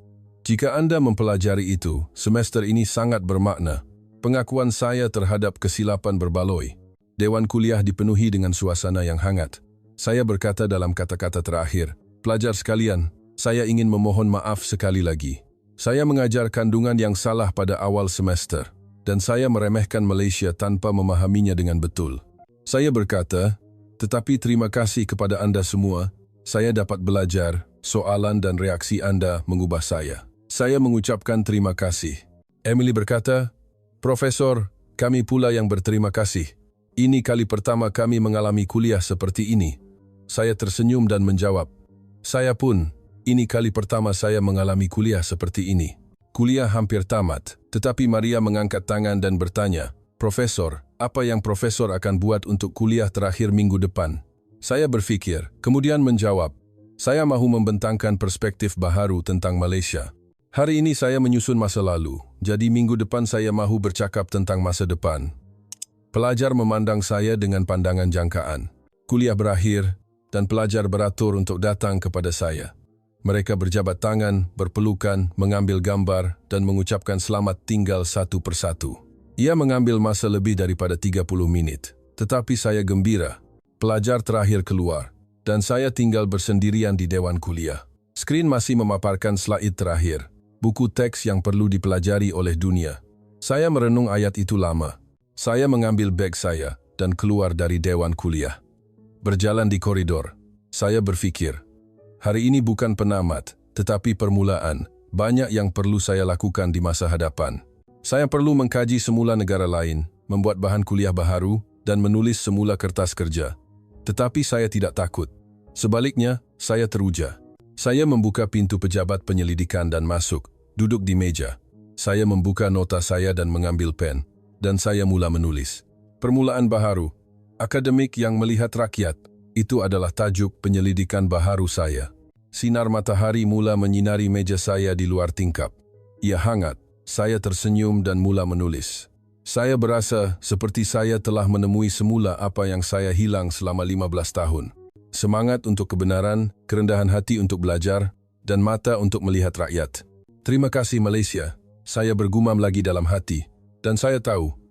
Jika Anda mempelajari itu, semester ini sangat bermakna. Pengakuan saya terhadap kesilapan berbaloi. Dewan kuliah dipenuhi dengan suasana yang hangat. Saya berkata dalam kata-kata terakhir, pelajar sekalian, saya ingin memohon maaf sekali lagi. Saya mengajar kandungan yang salah pada awal semester. Dan saya meremehkan Malaysia tanpa memahaminya dengan betul. Saya berkata, tetapi terima kasih kepada Anda semua, saya dapat belajar, soalan dan reaksi Anda mengubah saya. Saya mengucapkan terima kasih. Emily berkata, Profesor, kami pula yang berterima kasih. Ini kali pertama kami mengalami kuliah seperti ini. Saya tersenyum dan menjawab, saya pun, ini kali pertama saya mengalami kuliah seperti ini. Kuliah hampir tamat, tetapi Maria mengangkat tangan dan bertanya, Profesor, apa yang Profesor akan buat untuk kuliah terakhir minggu depan? Saya berfikir, kemudian menjawab, saya mahu membentangkan perspektif baharu tentang Malaysia. Hari ini saya menyusun masa lalu, jadi minggu depan saya mahu bercakap tentang masa depan. Pelajar memandang saya dengan pandangan jangkaan. Kuliah berakhir, dan pelajar beratur untuk datang kepada saya. Mereka berjabat tangan, berpelukan, mengambil gambar, dan mengucapkan selamat tinggal satu persatu. Ia mengambil masa lebih daripada 30 minit. Tetapi saya gembira. Pelajar terakhir keluar, dan saya tinggal bersendirian di dewan kuliah. Skrin masih memaparkan slide terakhir, buku teks yang perlu dipelajari oleh dunia. Saya merenung ayat itu lama. Saya mengambil beg saya, dan keluar dari dewan kuliah. Berjalan di koridor, saya berfikir, hari ini bukan penamat, tetapi permulaan. Banyak yang perlu saya lakukan di masa hadapan. Saya perlu mengkaji semula negara lain, membuat bahan kuliah baharu, dan menulis semula kertas kerja. Tetapi saya tidak takut. Sebaliknya, saya teruja. Saya membuka pintu pejabat penyelidikan dan masuk, duduk di meja. Saya membuka nota saya dan mengambil pen. dan saya mula menulis. Permulaan baharu, akademik yang melihat rakyat, itu adalah tajuk penyelidikan baharu saya. Sinar matahari mula menyinari meja saya di luar tingkap. Ia hangat, saya tersenyum dan mula menulis. Saya berasa seperti saya telah menemui semula apa yang saya hilang selama 15 tahun. Semangat untuk kebenaran, kerendahan hati untuk belajar, dan mata untuk melihat rakyat. Terima kasih Malaysia, saya bergumam lagi dalam hati, dan saya tahu